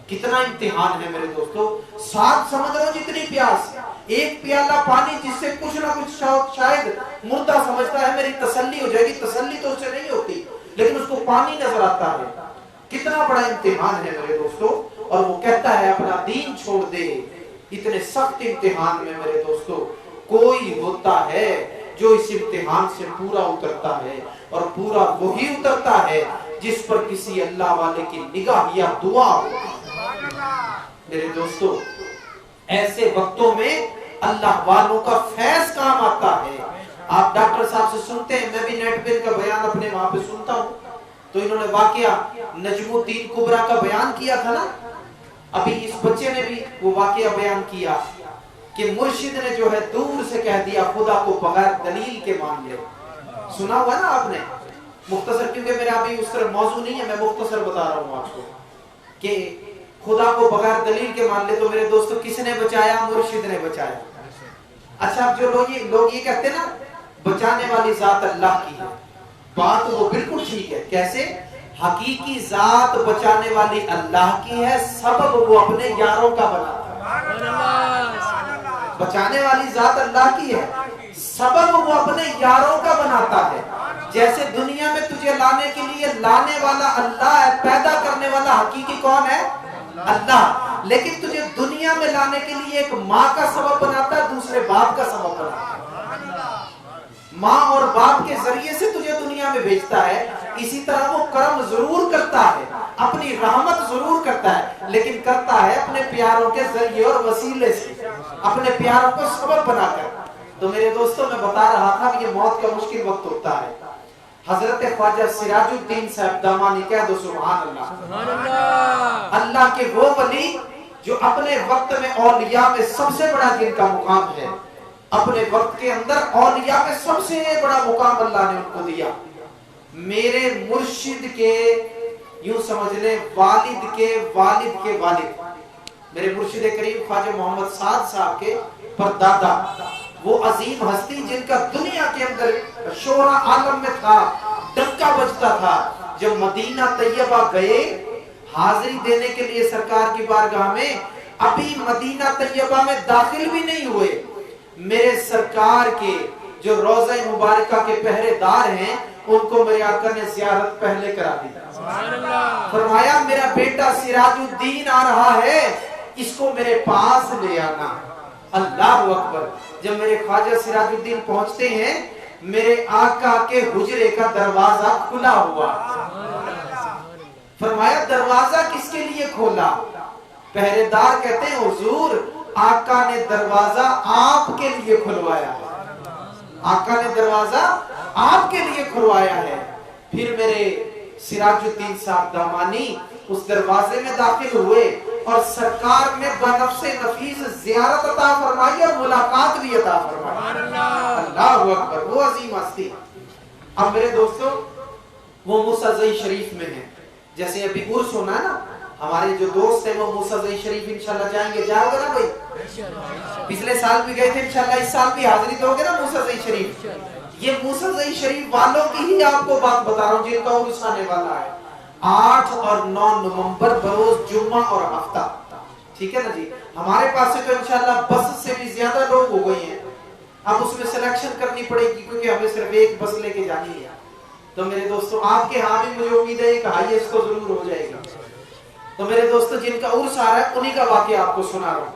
कितना इम्तिहान है मेरे दोस्तों, 7 समुद्रों जितनी प्यास, एक प्याला पानी जिससे कुछ ना कुछ शायद मुर्दा समझता है मेरी तसल्ली हो जाएगी, तसल्ली तो उसे नहीं होती, लेकिन उसको पानी नजर आता है। कितना बड़ा इम्तिहान है मेरे दोस्तों, और वो कहता है अपना दीन छोड़ दे। इतने सख्त इम्तिहान में मेरे दोस्तों कोई होता है जो इस इम्तिहान से पूरा उतरता है, और पूरा वही उतरता है जिस पर किसी अल्लाह वाले की निगाह या दुआ हो। मेरे दोस्तों ऐसे वक्तों में अल्लाह वालों का फैज काम आता है। आप डॉक्टर साहब से सुनते हैं, मैं भी नेट पे इनका बयान अपने वहां पे सुनता हूं, तो इन्होंने वाकया नजमुद्दीन कुबरा का बयान किया था ना, अभी इस बच्चे ने भी वो वाकया बयान किया कि मुर्शिद ने जो है दूर से कह दिया खुदा को बगैर दलील के मान ले। सुना हुआ ना आपने, मुख्तसर, क्योंकि मेरा अभी उस तरह मौजू नहीं है, मैं मुख्तसर बता रहा हूँ आपको कि खुदा को बगैर दलील के मान ले। तो मेरे दोस्तों किसने बचाया? मुर्शिद ने बचाया। अच्छा, जो लोग ये कहते हैं ना बचाने वाली जात अल्लाह की है, बात वो बिल्कुल ठीक है। कैसे? हकीकी जात बचाने वाली अल्लाह की है, सबब वो अपने यारों का बनाता है। बचाने वाली जात अल्लाह की है, सबब वो अपने यारों का बनाता है। जैसे दुनिया में तुझे लाने के लिए लाने वाला अल्लाह है, पैदा करने वाला हकीकी कौन है? अल्लाह। लेकिन तुझे दुनिया में लाने के लिए एक माँ का सबब बनाता है, दूसरे बाप का सबब बनाता है। माँ और बाप के जरिए से तुझे दुनिया में भेजता है, इसी तरह वो कर्म जरूर करता है। अपनी रहमत जरूर करता है, लेकिन करता है अपने प्यारों के जरिए और वसीले से, अपने प्यारों को सबब बनाकर। तो मेरे दोस्तों, मैं बता रहा था कि ये मौत का मुश्किल वक्त होता है। हजरत ख्वाजा सिराजुद्दीन साहब दामानी, कह दो सुभान अल्लाह। अल्लाह के वो वली जो अपने वक्त में औलिया में सबसे बड़ा जिनका मुकाम है, अपने वक्त के अंदर औलिया में सबसे बड़ा मुकाम अल्लाह ने उनको दिया। मेरे मुर्शिद के, यूं समझ ले, वालिद के वालिद के वालिद, मेरे मुर्शिद करीम ख्वाजा मोहम्मद साद साहब के परदादा, वो अजीम हस्ती जिनका दुनिया के अंदर शोरा आलम में था, डंका बजता था। जब मदीना तैयबा गए हाजिरी देने के लिए सरकार की बारगाह में, अभी मदीना तैयबा में दाखिल भी नहीं हुए, मेरे सरकार के जो रोज़ा मुबारका के पहरेदार हैं, उनको मेरे आका ने ज़ियारत पहले करा दी। फरमाया मेरा बेटा सिराजुद्दीन आ रहा है, इसको मेरे पास ले आना। अल्लाह अकबर। जब मेरे ख्वाजा सिराजुद्दीन पहुंचते हैं, मेरे आका के हुजरे का दरवाजा खुला हुआ। फरमाया दरवाजा किसके लिए खोला? पहरेदार कहते हैं हुजूर, आका ने दरवाजा आपके लिए खुलवाया है, आका ने दरवाजा आपके लिए खुलवाया है। फिर मेरे सिराजुद्दीन साहब दामानी उस दरवाजे में दाखिल हुए और सरकार ने बनफ्से नफीस ज़ियारत अता फरमाई और मुलाकात भी अता फरमाई। अल्लाह अकबर। वो अजीम हस्ती। अब मेरे दोस्तों, वो मूसा-ज़ई शरीफ में है। जैसे अभी उर्स होना है ना, हमारे जो दोस्त हैं वो मूसा-ज़ई शरीफ इंशाल्लाह जाएंगे। जाओगे ना भाई? पिछले साल भी गए थे, इंशाल्लाह इस साल भी हाजिरी दोगे ना मूसा-ज़ई शरीफ। ये मूसा-ज़ई शरीफ वालों की ही आपको बात बता रहा हूँ, जिनका उर्स आने वाला है 8 और 9 नवंबर बरोज जुम्मा और हफ्ता। ठीक है ना जी? हमारे पास से तो इंशाल्लाह बस से भी ज्यादा लोग हो गए हैं। अब उसमें सिलेक्शन करनी पड़ेगी, क्योंकि हमें सिर्फ एक बस लेके जानी है। तो मेरे दोस्तों, आपके यहाँ भी मुझे उम्मीद है कि हाईएस्ट तो जरूर हो जाएगा। तो मेरे दोस्तों, जिनका उर्स आ रहा है उन्हीं का वाकया आपको सुना रहा हूँ।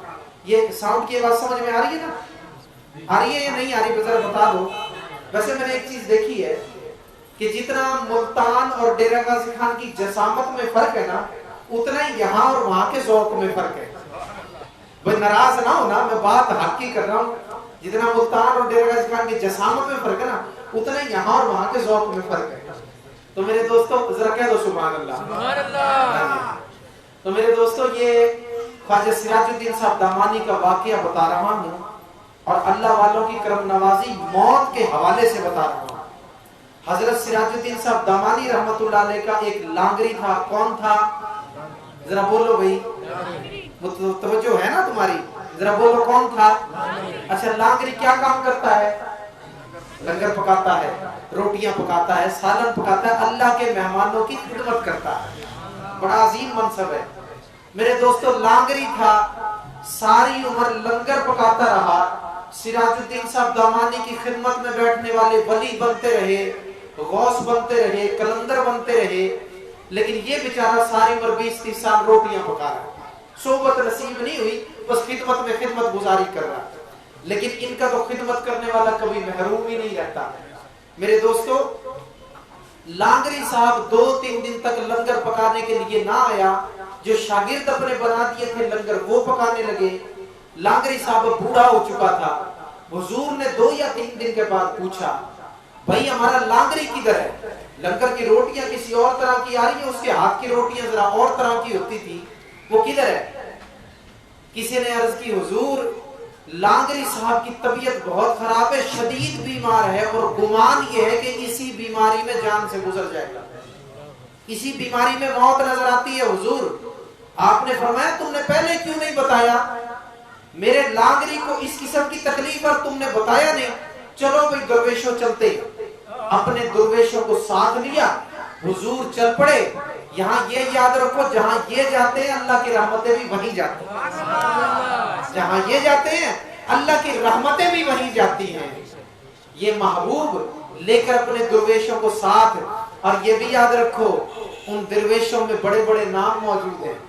ये साउंड की आवाज समझ में आ रही है ना? आ रही है या नहीं आ रही? जरा बता दो। वैसे मैंने एक चीज देखी है कि जितना मुल्तान और डेरा गाजी खान की जसामत में फर्क है ना, उतना ही यहाँ और वहाँ के ज़ौक़ में फर्क है। भाई नाराज ना हो ना, मैं बात हक की कर रहा हूँ। जितना मुल्तान और डेरा गाजी खान की जसामत में फर्क है ना, उतना ही यहाँ और वहाँ के ज़ौक़ में फर्क है। तो मेरे दोस्तों, जरा कह दो सुभान अल्लाह। सुभान अल्लाह। तो मेरे दोस्तों, ये ख्वाजा सिराजुद्दीन साहब दामानी का वाकया बता रहा हूँ और अल्लाह वालों की करम नवाजी मौत के हवाले से बता रहा हूँ। हजरत सिराजुद्दीन साहब दामानी रहमतुल्लाह अलैह का एक लांगरी था। कौन था? जरा बोलो भाई, तवज्जो है ना तुम्हारी? जरा बोलो कौन था? अच्छा, लांगरी क्या काम करता है? लंगर पकाता है, रोटियां पकाता है, सालन पकाता है, अल्लाह के मेहमानों की खिदमत करता है। बड़ा अजीम मनसब है। मेरे दोस्तों, लांगरी था, सारी उम्र लंगर पकाता रहा। सिराजुद्दीन साहब दामानी की खिदमत में बैठने वाले वली बनते रहे, गौस बनते रहे, कलंदर बनते रहे, लेकिन ये बेचारा सारी उम्र 20-30 साल रोटियां पका रहा, सोबत नसीब नहीं हुई, बस खिदमत में खिदमत गुजारी कर रहा। लेकिन इनका तो खिदमत करने वाला कभी महरूम ही नहीं रहता। मेरे दोस्तों, लांगरी साहब 2-3 दिन तक लंगर पकाने के लिए ना आया। जो शागिर्द अपने बना दिए थे लंगर, वो पकाने लगे। लांगरी साहब बूढ़ा हो चुका था। हुजूर ने 2 या 3 दिन के बाद पूछा, भाई हमारा लांगरी किधर है? लंगर की रोटियां किसी और तरह की आ रही है, उसके हाथ की रोटियां जरा और तरह की होती थी, वो किधर है? किसी ने अर्ज की, हुजूर लांगरी साहब की तबीयत बहुत खराब है, शदीद बीमार है और गुमान ये है कि इसी बीमारी में जान से गुजर जाएगा, इसी बीमारी में मौत नजर आती है। हुजूर आपने फरमाया तुमने पहले क्यों नहीं बताया? मेरे लांगरी को इस किस्म की तकलीफ और तुमने बताया नहीं। चलो भाई दरवेशों चलते। अपने दरवेशों को साथ लिया, हुजूर चल पड़े। यहाँ ये याद रखो, जहाँ ये जाते हैं अल्लाह की रहमतें भी वहीं जाती हैं। जहाँ ये जाते हैं अल्लाह की रहमतें भी वहीं जाती हैं। ये महबूब लेकर अपने दरवेशों को साथ, और ये भी याद रखो उन दरवेशों में बड़े बड़े नाम मौजूद हैं।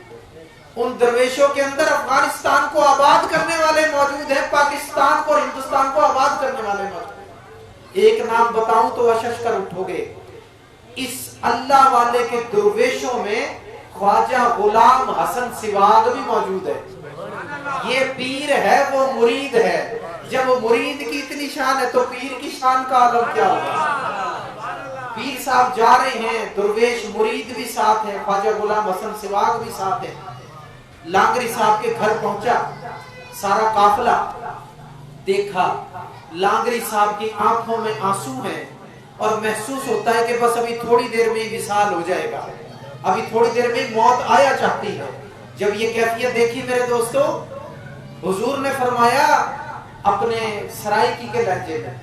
उन दरवेशों के अंदर अफगानिस्तान को आबाद करने वाले मौजूद हैं, पाकिस्तान को और हिंदुस्तान को आबाद करने वाले मौजूद हैं। एक नाम बताऊं तो अशश कर उठोगे। इस अल्लाह वाले के दरवेशों में ख्वाजा गुलाम हसन सिवाग भी मौजूद है। ये पीर है, वो मुरीद है। जब वो मुरीद की इतनी शान है तो पीर की शान का आलम क्या होगा। पीर साहब जा रहे हैं, दुर्वेश मुरीद भी साथ है, ख्वाजा गुलाम हसन सिवाग भी साथ है। लांगरी साहब के घर पहुंचा सारा काफिला, देखा लांगरी साहब की आंखों में आंसू हैं और महसूस होता है कि बस अभी थोड़ी देर में विसाल हो जाएगा, अभी थोड़ी देर में मौत आया चाहती है। जब ये कैफियत देखी मेरे दोस्तों, हुजूर ने फरमाया अपने सराइकी के लहजे में,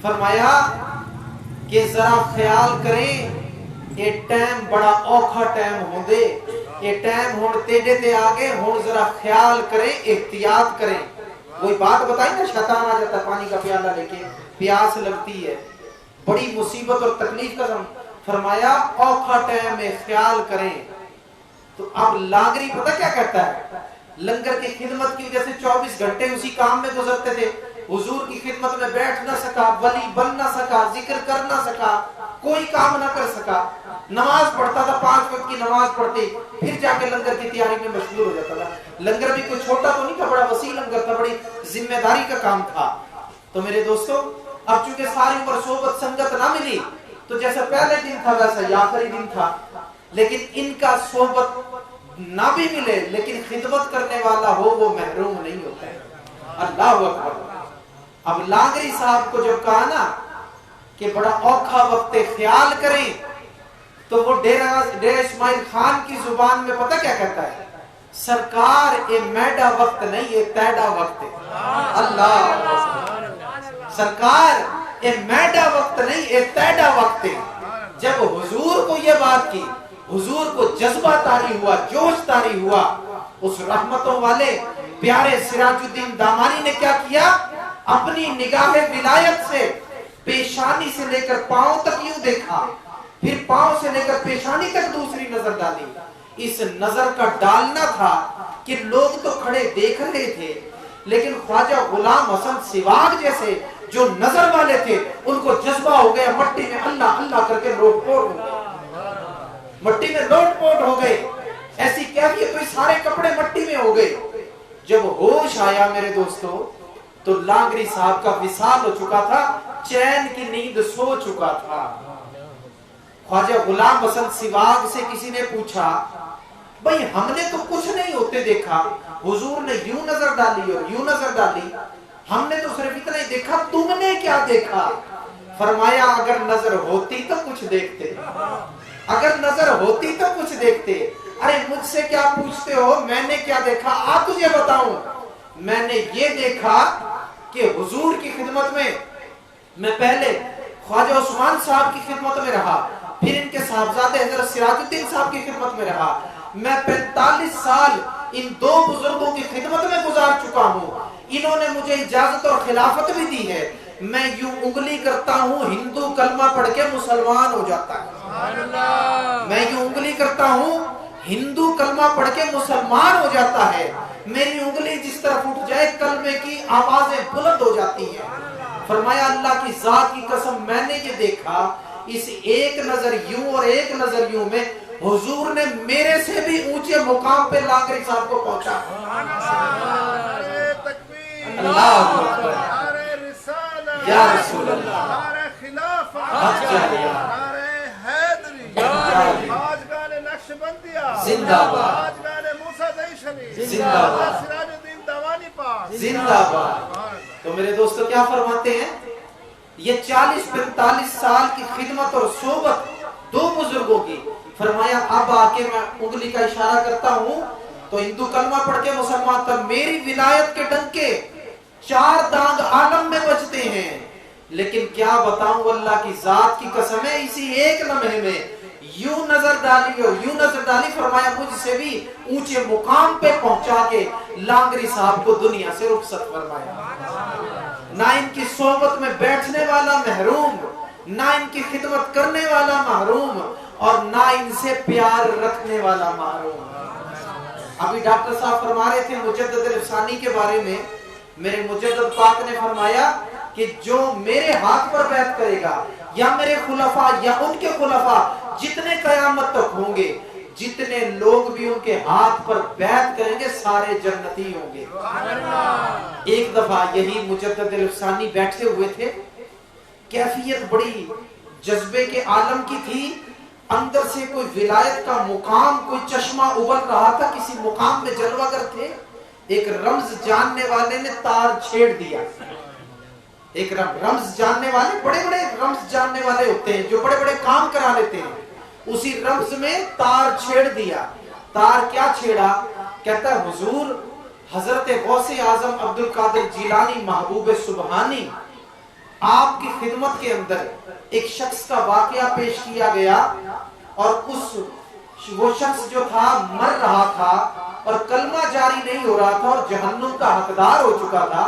फरमाया कि जरा ख्याल करें ये टाइम बड़ा औखा टाइम होंदे, ये टाइम हुण तेरे ते आगे, हुण जरा ख्याल करें, एहतियात करें। वही बात बताई ना, शैतान आ जाता पानी का प्याला लेके, प्यास लगती है, बड़ी मुसीबत और तकलीफ का। फरमाया औखा टाइम में ख्याल करें। तो अब लांगरी पता क्या कहता है, लंगर की खिदमत की वजह से 24 घंटे उसी काम में गुजरते थे। हुजूर की खिदमत में बैठ ना सका, वली बन ना सका, जिक्र कर ना सका, कोई काम ना कर सका। नमाज पढ़ता था, 5 वक्त की नमाज पढ़ते फिर जाके लंगर की तैयारी में मशगूल हो जाता था। लंगर भी कोई छोटा तो नहीं था, बड़ा वसी लंगर था, बड़ी जिम्मेदारी का काम था। तो मेरे दोस्तों, अब चूंकि सारी उम्र सोबत संगत ना मिली, तो जैसा पहले दिन था वैसा ये आखिरी दिन था। लेकिन इनका सोबत ना भी मिले लेकिन खिदमत करने वाला हो, वो महरूम नहीं होता है। अल्लाह अकबर। अब लांगरी साहब को जब कहा ना कि बड़ा औखा वक्त ख्याल करें, तो वो डेरा इस्माइल खान की जुबान में पता क्या कहता है, सरकार ये मैडा वक्त नहीं, ये तैडा वक्त है। अल्लाह, सरकार ये मैडा वक्त नहीं, ये तैडा वक्त है। जब हुजूर को ये बात की, हुजूर को जज्बा तारी हुआ, जोश तारी हुआ, उस रहमतों वाले प्यारे सिराजुद्दीन दामानी ने क्या किया, अपनी निगाह विलायत से पेशानी से लेकर पांव तक यूं देखा, फिर पांव से लेकर पेशानी तक दूसरी नजर डाली। इस नजर का डालना था कि लोग तो खड़े देख रहे थे, लेकिन ख्वाजा गुलाम हसन सिवाग जैसे जो नजर वाले थे, उनको जज्बा हो गया, मट्टी में अल्लाह अल्लाह करके लोटपोट हो गए, मट्टी में लोटपोट हो गए। ऐसी कैफियत हुई, सारे कपड़े मट्टी में हो गए। जब होश आया मेरे दोस्तों, तो लांगरी साहब का विसाल हो चुका था, चैन की नींद सो चुका था। ख्वाजा गुलाम हसन सिवाग से किसी ने पूछा, भाई हमने तो कुछ नहीं होते देखा, हुजूर ने यूं नजर डाली और यूं नजर डाली, हमने तो सिर्फ इतना ही देखा, तुमने क्या देखा। फरमाया अगर नजर होती तो कुछ देखते, अगर नजर होती तो कुछ देखते। अरे मुझसे क्या पूछते हो, मैंने क्या देखा, आ तुझे बताऊं। मैंने ये देखा कि हुजूर की खिदमत में मैं पहले ख्वाजा उस्मान साहब की खिदमत में रहा, फिर इनके साहबजादे हजरत सिराजुद्दीन साहब की खिदमत में रहा। मैं 45 साल इन दो बुजुर्गों की खिदमत में गुजार चुका हूँ। इन्होंने मुझे इजाजत और खिलाफत भी दी है। मैं यूं उंगली करता हूँ, हिंदू कलमा पढ़ के मुसलमान हो जाता है। मैं यूं उंगली करता हूँ, हिंदू कलमा पढ़ के मुसलमान हो जाता है। मेरी उंगली जिस तरफ उठ जाए, कलमे की आवाजें बुलंद हो जाती हैं। फरमाया अल्लाह की जात की कसम, मैंने ये देखा, इस एक नजर यूं और एक नजर यूं में हुजूर ने मेरे से भी ऊंचे मुकाम पे लांगरी साहब को पहुंचा। अल्लाह नारे रिसालत, या रसूल अल्लाह, नारे खिलाफत, नारे हैदरी, आज गाने नक्शबंदिया जिंदाबाद, आज गाने मूसा जैशरी जिंदाबाद, सिराजुद्दीन दामानी पाक जिंदाबाद। तो मेरे दोस्तों क्या फरमाते हैं, ये 40-45 साल की खिदमत और सोबत दो बुजुर्गों की। फरमाया अब आके मैं उंगली का इशारा करता हूँ तो हिंदू कलमा पढ़ के मुसलमान, तब मेरी विलायत के डंके 4 दांग आलम में बजते हैं। लेकिन क्या बताऊं, अल्लाह की जात की कसम है, इसी एक लम्हे में यूं नजर डाली और यूं नजर डाली, फरमाया मुझसे भी ऊंचे मुकाम पे पहुंचा के लांगरी साहब को दुनिया से रुखसत फरमाया। ना इनकी सोबत में बैठने वाला महरूम, ना इनकी खिदमत करने वाला महरूम, और ना इनसे प्यार रखने वाला महरूम। अभी डॉक्टर साहब फरमा रहे थे मुजद्दिद अल-अफ़सानी के बारे में, मेरे मुजद्दिद पाक ने फरमाया कि जो मेरे हाथ पर बैत करेगा, या मेरे खुलफा या उनके खुलफा जितने कयामत तक होंगे, जितने लोग भी उनके हाथ पर बैत करेंगे सारे जन्नती होंगे। एक दफा यही मुजद्दिद अल-अफ़सानी बैठे हुए थे, कैफियत बड़ी जज्बे के आलम की थी, अंदर से कोई विलायत का मुकाम, कोई चश्मा उबल रहा था, किसी मुकाम में जलवागर थे। एक रम्ज जानने वाले ने तार छेड़ दिया। एक रम्ज जानने वाले, बड़े बड़े रम्ज जानने वाले होते हैं जो बड़े बड़े काम करा लेते हैं, उसी रम्ज में तार छेड़ दिया। तार क्या छेड़ा? कहता है हुजूर हजरत गौसे आजम अब्दुल कादिर जिलानी महबूब सुबहानी आपकी खिदमत के अंदर एक शख्स का वाकया पेश किया गया और वो शख्स जो था मर रहा था और कलमा जारी नहीं हो रहा था और जहन्नुम का हकदार हो चुका था।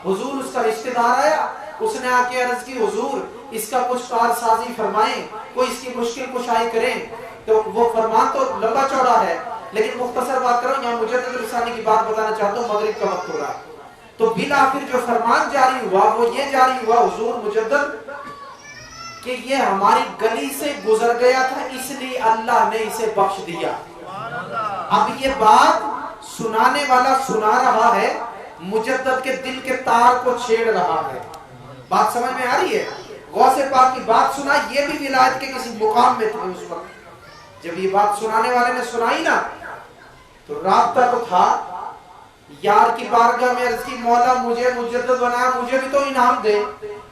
हुजूर उसका रिश्तेदार आया, उसने आके अर्ज की हुजूर इसका कुछ कारसाजी फरमाएं, कोई इसकी मुश्किल कुशाई करें। तो वो फरमान तो लंबा चौड़ा है, लेकिन मुख्तसर बात करो, यहाँ मुजद्दिद अल-अफ़सानी की बात बताना चाहता हूँ, मगरिब का वक्त हो रहा है। तो बिल आखिर जो फरमान जारी हुआ वो ये जारी हुआ, हुजूर मुजद्दिद कि ये हमारी गली से गुजर गया था इसलिए अल्लाह ने इसे बख्श दिया। अब ये बात सुनाने वाला सुना रहा है, मुजद्दिद के दिल के तार को छेड़ रहा है। बात समझ में आ रही है? गौसे पाक की बात सुना, ये भी विलायत के किसी मुकाम में थे उस वक्त। जब ये बात सुनाने वाले ने सुनाई ना, तो रास्ता तो था यार की बारगाह में अर्ज की, मौला मुझे मुजद्दिद बनाया, मुझे भी तो इनाम दे।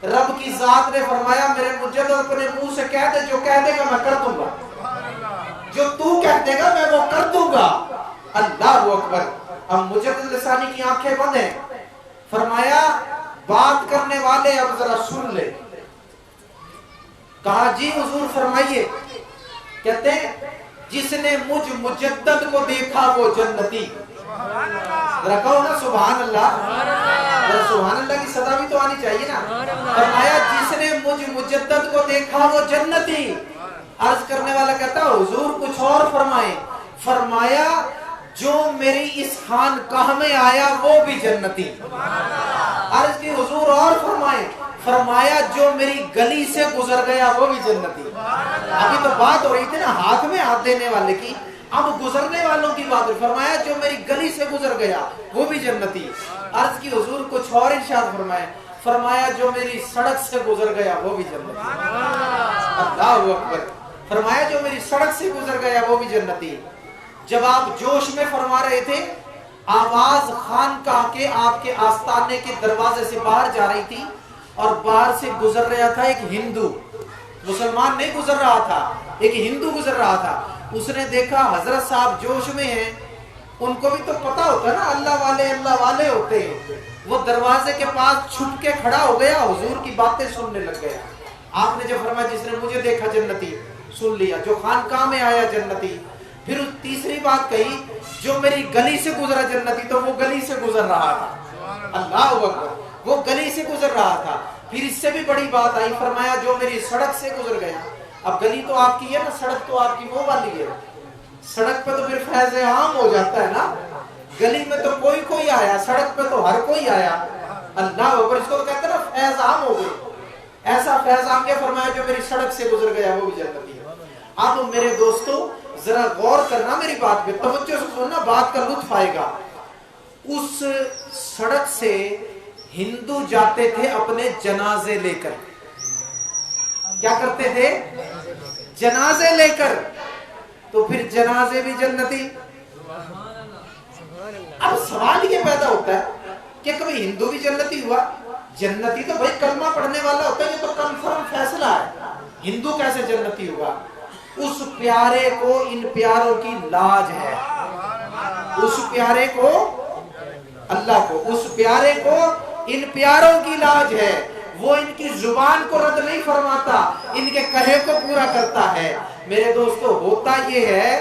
रब की जात ने फरमाया मेरे मुजद्दिद अपने मुंह से कह दे, जो कह देगा मैं कर दूंगा, जो तू कह देगा मैं वो कर दूंगा। अल्लाहु अकबर। अब मुजद्दिद अल-अफ़सानी की आंखें बंद हैं। फरमाया बात करने वाले अब जरा सुन ले। कहा जी हुजूर फरमाइए। कहते जिसने मुझ मुजद्दिद को देखा वो जन्नती। जरा कहो ना सुभान अल्लाह। जरा सुभान अल्लाह की सदा भी तो आनी चाहिए ना। फरमाया जिसने मुझ मुजद्दिद को देखा वो जन्नती। अर्ज करने वाला कहता हुजूर कुछ और फरमाए। फरमाया जो मेरी इस खानकाह में आया वो भी जन्नती। अर्ज की हुजूर और फरमाए। फरमाया जो मेरी गली से गुजर गया वो भी जन्नती। अभी तो बात हो रही थी ना हाथ में हाथ देने वाले की, अब गुजरने वालों की बात। फरमाया जो मेरी गली से गुजर गया वो भी जन्नती। अर्ज की हुजूर कुछ और इरशाद फरमाए। फरमाया जो मेरी सड़क से गुजर गया वो भी जन्नती। अल्लाहु अकबर। फरमाया जो मेरी सड़क से गुजर गया वो भी जन्नती। जब आप जोश में फरमा रहे थे, आवाज खानकाह के आपके आस्ताने के दरवाजे से बाहर जा रही थी और बाहर से गुजर रहा था एक हिंदू। मुसलमान नहीं गुजर रहा था, एक हिंदू गुजर रहा था। उसने देखा हजरत साहब जोश में हैं, उनको भी तो पता होता है ना अल्लाह वाले होते हैं। वो दरवाजे के पास छुप के खड़ा हो गया, हुजूर की बातें सुनने लग गया। आपने जब फरमाया जिसने मुझे देखा जन्नती, सुन लिया। जो खानकाह में आया जन्नती। फिर तीसरी बात कही जो मेरी गली से गुजरा जन्नती, तो वो गली से गुजर रहा था। अल्लाह अकबर। वो गली से गुजर रहा था। फिर इससे भी बड़ी बात आई। फरमाया जो मेरी सड़क से गुजर गया। अब गली तो आपकी है ना, सड़क तो आपकी वो वाली है। सड़क पे तो फिर फैज़ आम हो जाता है ना। गली में तो कोई कोई आया, सड़क पे तो हर कोई आया। अल्लाह अकबर। इसको तो कहते हैं ना फैज़ आम हो गई। ऐसा फैज़ आम के फरमाया जो मेरी सड़क से गुजर गया वो भी जन्नती है। अब मेरे दोस्तों जरा गौर करना मेरी बात पे, तवज्जो से सुनना, बात का लुत्फ आएगा। उस सड़क से हिंदू जाते थे अपने जनाजे लेकर। क्या करते थे? जनाजे लेकर। तो फिर जनाजे भी जन्नती। अब सवाल ये पैदा होता है कि कभी हिंदू भी जन्नती हुआ? जन्नती तो भाई कलमा पढ़ने वाला होता है, ये तो कंफर्म फैसला है। हिंदू कैसे जन्नती हुआ? उस प्यारे को इन प्यारों की लाज है। उस प्यारे को, अल्लाह को, उस प्यारे को इन प्यारों की लाज है। वो इनकी जुबान को रद्द नहीं फरमाता, इनके कहे को पूरा करता है। मेरे दोस्तों होता ये है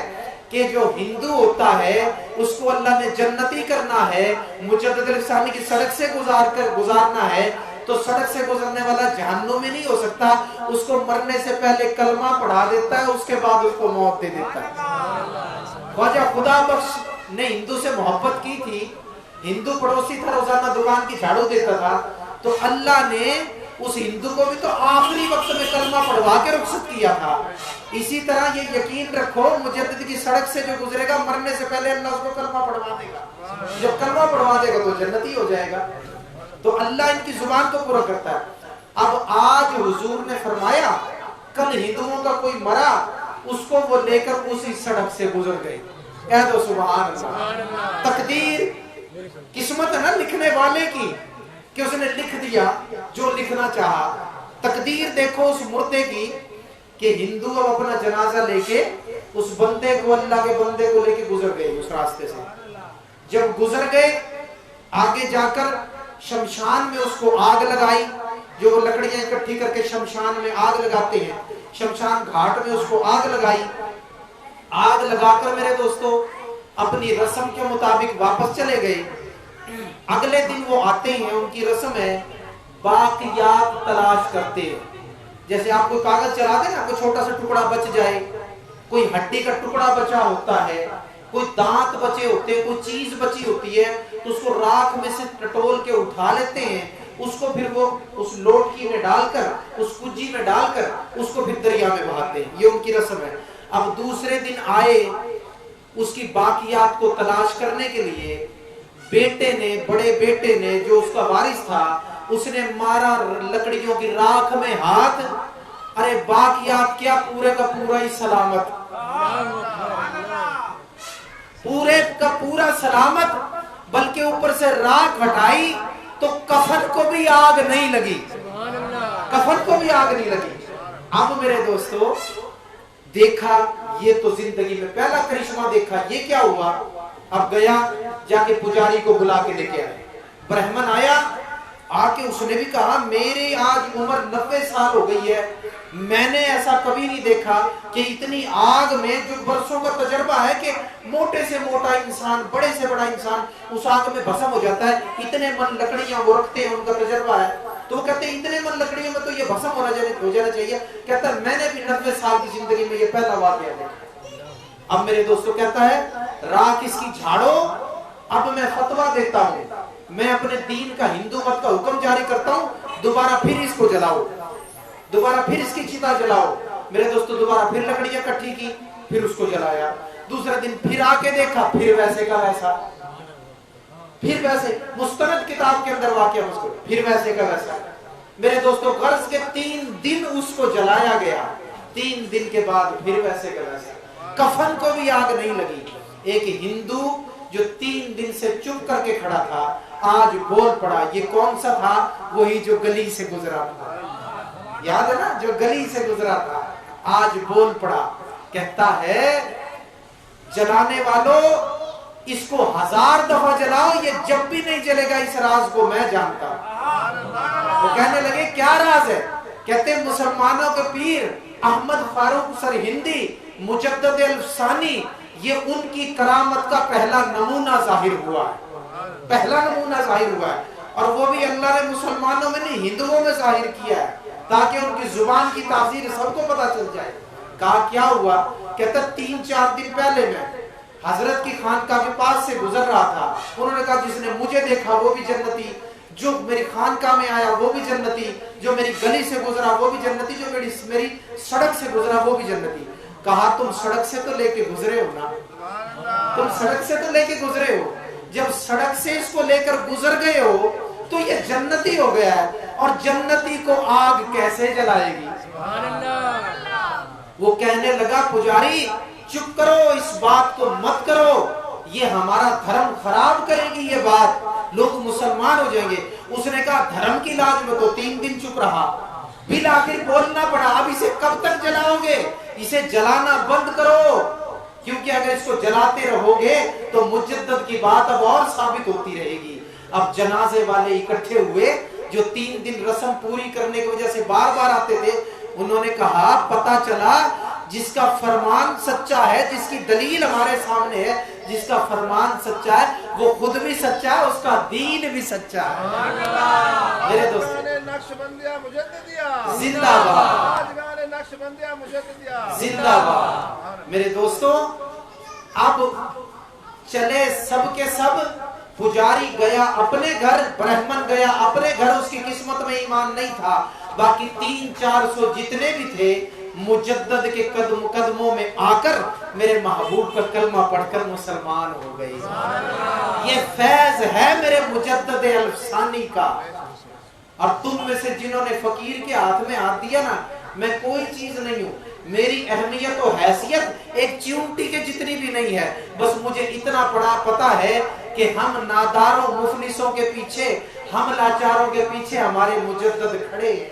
कि जो हिंदू होता है उसको अल्लाह ने जन्नती करना है। मुजद्दिद अल-अफ़सानी की सड़क से गुजारना है तो सड़क से गुजरने वाला जहन्नुम में नहीं हो सकता। उसको मरने से पहले कलमा पढ़ा देता है, उसके बाद उसको मौत दे देता है। ख्वाजा खुदा बख्श ने हिंदू से मोहब्बत की थी। हिंदू पड़ोसी था, रोजाना दुकान की झाड़ू देता था। तो अल्लाह ने उस हिंदू को भी तो आखिरी वक्त में कलमा पढ़ पढ़वा के रुखसत किया था। इसी तरह ये यकीन रखो, मुजद्दिद की सड़क से जो गुजरेगा मरने से पहले अल्लाह उसको कलमा पढ़वा देगा। जब कलमा पढ़वा देगा तो जन्नती हो जाएगा। तो अल्लाह इनकी जुबान को पूरा करता है। अब आज हुजूर ने फरमाया कल हिंदुओं का कोई मरा, उसको वो लेकर उसी सड़क से गुजर गए। कह दो सुभान अल्लाह। तकदीर किस्मत है ना लिखने वाले की, कि उसने लिख दिया जो लिखना चाहा। तकदीर देखो उस मुर्दे की कि हिंदू अब अपना जनाजा लेके उस बंदे को, अल्लाह के बंदे को लेके गुजर गए उस रास्ते से। जब गुजर गए आगे जाकर शमशान में उसको आग लगाई, जो लकड़ियां इकट्ठी करके शमशान में आग लगाते हैं, शमशान घाट में उसको आग लगाई। आग लगाकर मेरे दोस्तों अपनी रस्म के मुताबिक वापस चले गए। अगले दिन वो आते हैं, उनकी रस्म है बाकियात तलाश करते हैं। जैसे आप कोई कागज चला दे ना, कोई छोटा सा टुकड़ा बच जाए, कोई हड्डी का टुकड़ा बचा होता है, कोई दांत बचे होते हैं, कोई चीज बची होती है, तो उसको राख में से टटोल के उठा लेते हैं। उसको फिर वो उस लोटकी में डालकर, उस कुज्जी में डालकर उसको फिर दरिया में बहाते हैं। ये उनकी रस्म है। अब दूसरे दिन आए, उसकी बाकियात को तलाश करने के लिए बेटे ने, बड़े बेटे ने, जो उसका वारिस था, उसने मारा लकड़ियों की राख में हाथ। अरे बाकियात क्या, पूरे का पूरा ही सलामत, पूरे का पूरा सलामत, बल्कि ऊपर से राख हटाई तो कफन को भी आग नहीं लगी, कफन को भी आग नहीं लगी। अब मेरे दोस्तों देखा, ये तो जिंदगी में पहला करिश्मा देखा। ये क्या हुआ? अब गया, जाके पुजारी को बुला के लेके आए। ब्राह्मण आया, आके उसने भी कहा मेरी आज उम्र 90 साल हो गई है, मैंने ऐसा कभी नहीं देखा कि इतनी आग में, जो बरसों का तजर्बा है कि मोटे से मोटा इंसान, बड़े से बड़ा इंसान उस आग में भस्म हो जाता है, इतने मन लकड़ियां वो रखते हैं, उनका तजर्बा है। तो वो कहते हैं इतने मन लकड़ियों में तो ये भस्म हो जाना चाहिए। कहता है मैंने भी 90 साल की जिंदगी में ये पहला वाकया देखा। अब मेरे दोस्तों कहता है राख इसकी झाड़ो, अब मैं फतवा देता हूँ, मैं अपने दीन का, हिंदू मत का हुक्म जारी करता हूँ, दोबारा फिर इसको जलाओ, दोबारा फिर इसकी चिता जलाओ। मेरे दोस्तों दोबारा फिर लकड़ियां इकट्ठी की, फिर उसको जलाया। दूसरे दिन फिर आके देखा, फिर वैसे का वैसा, फिर वैसे, मुस्तनद किताब के अंदर वाकया उसको, फिर वैसे का वैसा। मेरे दोस्तों गर्ज के 3 दिन उसको जलाया गया, 3 दिन के बाद फिर वैसे का वैसा, कफन को भी आग नहीं लगी। एक हिंदू जो 3 दिन से चुप करके खड़ा था, आज बोल पड़ा। ये कौन सा था? वही जो गली से गुजरा था, याद है ना, जो गली से गुजरा था, आज बोल पड़ा। कहता है जलाने वालों इसको 1000 दफा जलाओ, ये जब भी नहीं जलेगा, इस राज को मैं जानता हूं। वो कहने लगे क्या राज है? कहते मुसलमानों के पीर अहमद फारूक सरहिंदी मुजद्दिद अल-सानी, ये उनकी करामत का पहला नमूना जाहिर हुआ है, पहला नमूना जाहिर हुआ है। और वो भी अल्लाह ने मुसलमानों में नहीं, हिंदुओं में जाहिर किया है, ताकि उनकी जुबान की तासीर सबको पता चल जाए। कहा क्या हुआ? कहता 3-4 दिन पहले मैं हजरत की खानकाह के पास से गुजर रहा था। उन्होंने कहा जिसने मुझे देखा वो भी जन्नती, जो मेरी खानकाह में आया वो भी जन्नती, जो मेरी गली से गुजरा वो भी जन्नती, जो मेरी सड़क से गुजरा वो भी जन्नती। कहा तुम सड़क से तो लेके गुजरे हो ना, तुम सड़क से तो लेके गुजरे हो, जब सड़क से इसको लेकर गुजर गए हो तो ये जन्नती हो गया है, और जन्नती को आग कैसे जलाएगी? वो कहने लगा पुजारी चुप करो, इस बात को मत करो, ये हमारा धर्म खराब करेगी ये बात, लोग मुसलमान हो जाएंगे। उसने कहा धर्म की लाज में तो 3 दिन चुप रहा, फिर आखिर बोलना पड़ा, अब इसे कब तक जलाओगे? इसे जलाना बंद करो, क्योंकि अगर इसको जलाते रहोगे तो मुजद्दिद की बात अब और साबित होती रहेगी। अब जनाजे वाले इकट्ठे हुए, जो 3 दिन रस्म पूरी करने की वजह से बार बार आते थे। उन्होंने कहा पता चला जिसका फरमान सच्चा है, जिसकी दलील हमारे सामने है, जिसका फरमान सच्चा है वो खुद भी सच्चा है, उसका दीन भी सच्चा है। मेरे दोस्त नक्शबंदिया मुजद्दिदिया जिंदाबाद, नक्शबंदिया मुजद्दिदिया जिंदाबाद। मेरे दोस्तों अब चले सब के सब, पुजारी गया अपने घर, ब्राह्मण गया अपने घर, उसकी किस्मत में ईमान नहीं था। बाकी 300-400 जितने भी थे मुजद्दद के कदमों में आकर मेरे महबूब का कलमा पढ़कर मुसलमान हो गए। ये फैज है मेरे मुजद्दद अल्फसानी का। और तुम में से जिन्होंने फकीर के हाथ में हाथ दिया ना, मैं कोई चीज नहीं हूं, मेरी अहमियत और हैसियत एक चिमटी के जितनी भी नहीं है। बस मुझे इतना पता है कि हम नादारों मुफलिसों के पीछे, हम लाचारों के पीछे हमारे मुजद्दद खड़े हैं,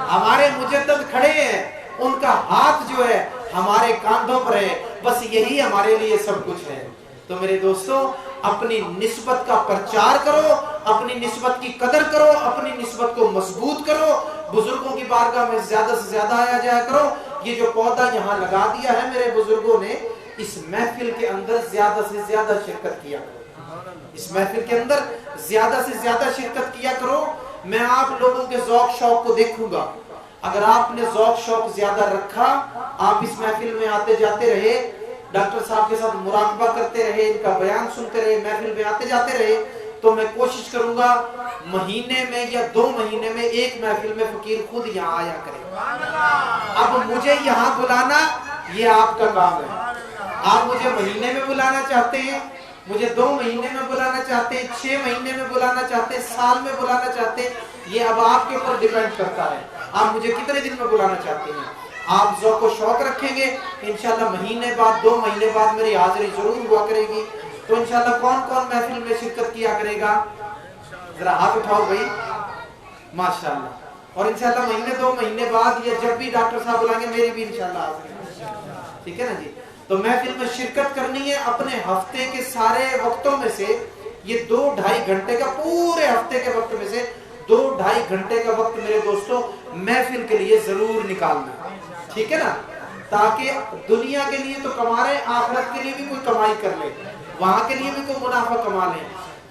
हमारे मुजद्दद खड़े हैं, उनका हाथ जो है हमारे कांधों पर है। बस यही हमारे लिए सब कुछ है। तो मेरे दोस्तों, अपनी निस्बत का प्रचार करो, अपनी निस्बत की कदर करो, अपनी निस्बत को मजबूत करो, बुजुर्गों की बारगाह में ज्यादा से ज्यादा आया जाया करो। ये जो पौधा यहाँ लगा दिया है मेरे बुजुर्गों ने, इस महफिल के अंदर ज्यादा से ज्यादा शिरकत किया करो, इस महफिल के अंदर ज्यादा से ज्यादा शिरकत किया करो। मैं आप लोगों के ज़ौक़ शौक को देखूंगा। अगर आपने ज़ौक़ शौक ज्यादा रखा, आप इस महफिल में आते जाते रहे, डॉक्टर साहब के साथ मुराकबा करते रहे, इनका बयान सुनते रहे, महफिल में आते जाते रहे, तो मैं कोशिश करूंगा महीने में या 2 महीने में एक महफिल में फकीर खुद यहाँ आया करे। अब मुझे यहाँ बुलाना ये आपका काम है। आप मुझे महीने में बुलाना चाहते हैं, मुझे 2 महीने में बुलाना चाहते हैं, 6 महीने में बुलाना चाहते हैं, साल में बुलाना चाहते हैं, ये अब आपके ऊपर डिपेंड करता है। आप मुझे कितने दिन में बुलाना चाहते हैं। आप ज़ौक़ व शौक रखेंगे, इंशाल्लाह महीने बाद 2 महीने बाद मेरी हाजिरी जरूर हुआ करेगी। तो इंशाल्लाह कौन कौन महफिल में शिरकत किया करेगा, जरा हाथ उठाओ भाई, माशाल्लाह। और इंशाल्लाह महीने 2 महीने बाद या जब भी डॉक्टर साहब बुलाएंगे मेरी भी इंशाल्लाह हाजिरी, ठीक है ना जी। तो महफिल में शिरकत करनी है। अपने हफ्ते के सारे वक्तों में से ये 2-2.5 घंटे का, पूरे हफ्ते के वक्त में से 2-2.5 घंटे का वक्त मेरे दोस्तों महफिल के लिए जरूर निकालना, ठीक है ना, ताकि दुनिया के लिए तो कमा रहे, आखिरत के लिए भी कोई कमाई कर ले, वहां के लिए भी कोई मुनाफा कमा ले।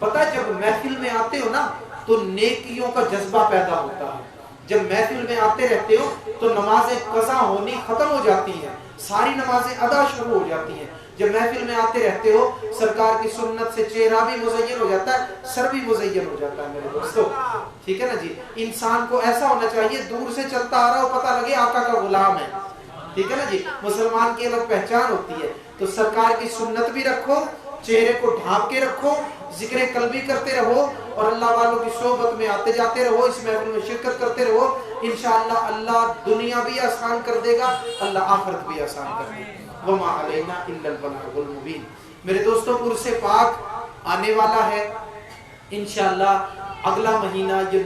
पता है, जब महफिल में आते हो ना तो नेकियों का जज्बा पैदा होता है। जब महफिल में आते रहते हो तो नमाजें कज़ा होनी खत्म हो जाती हैं, सारी नमाजें अदा शुरू हो जाती हैं। जब महफिल में आते रहते हो, सरकार की सुन्नत से चेहरा भी मुज़य्यन हो जाता है, सर भी मुज़य्यन हो जाता है मेरे दोस्तों, ठीक है ना जी। इंसान को ऐसा होना चाहिए, दूर से चलता आ रहा हो पता लगे आका का गुलाम है, ठीक है ना जी। मुसलमान की अलग पहचान होती है। तो सरकार की सुन्नत भी रखो, चेहरे को ढांप के रखो, जिक्र कल्बी करते रहो और अल्लाह वालों की सोहबत में आते जाते रहो, इस महफिल में शिरकत करते रहो। इंशाअल्लाह अल्लाह दुनिया भी आसान कर देगा, अल्लाह आखिरत भी आसान कर देगा। वमा अलैना इल्लल बलागुल मुबीन। मेरे दोस्तों, उर्से पाक आने वाला है इंशाअल्लाह। अगला महीना ये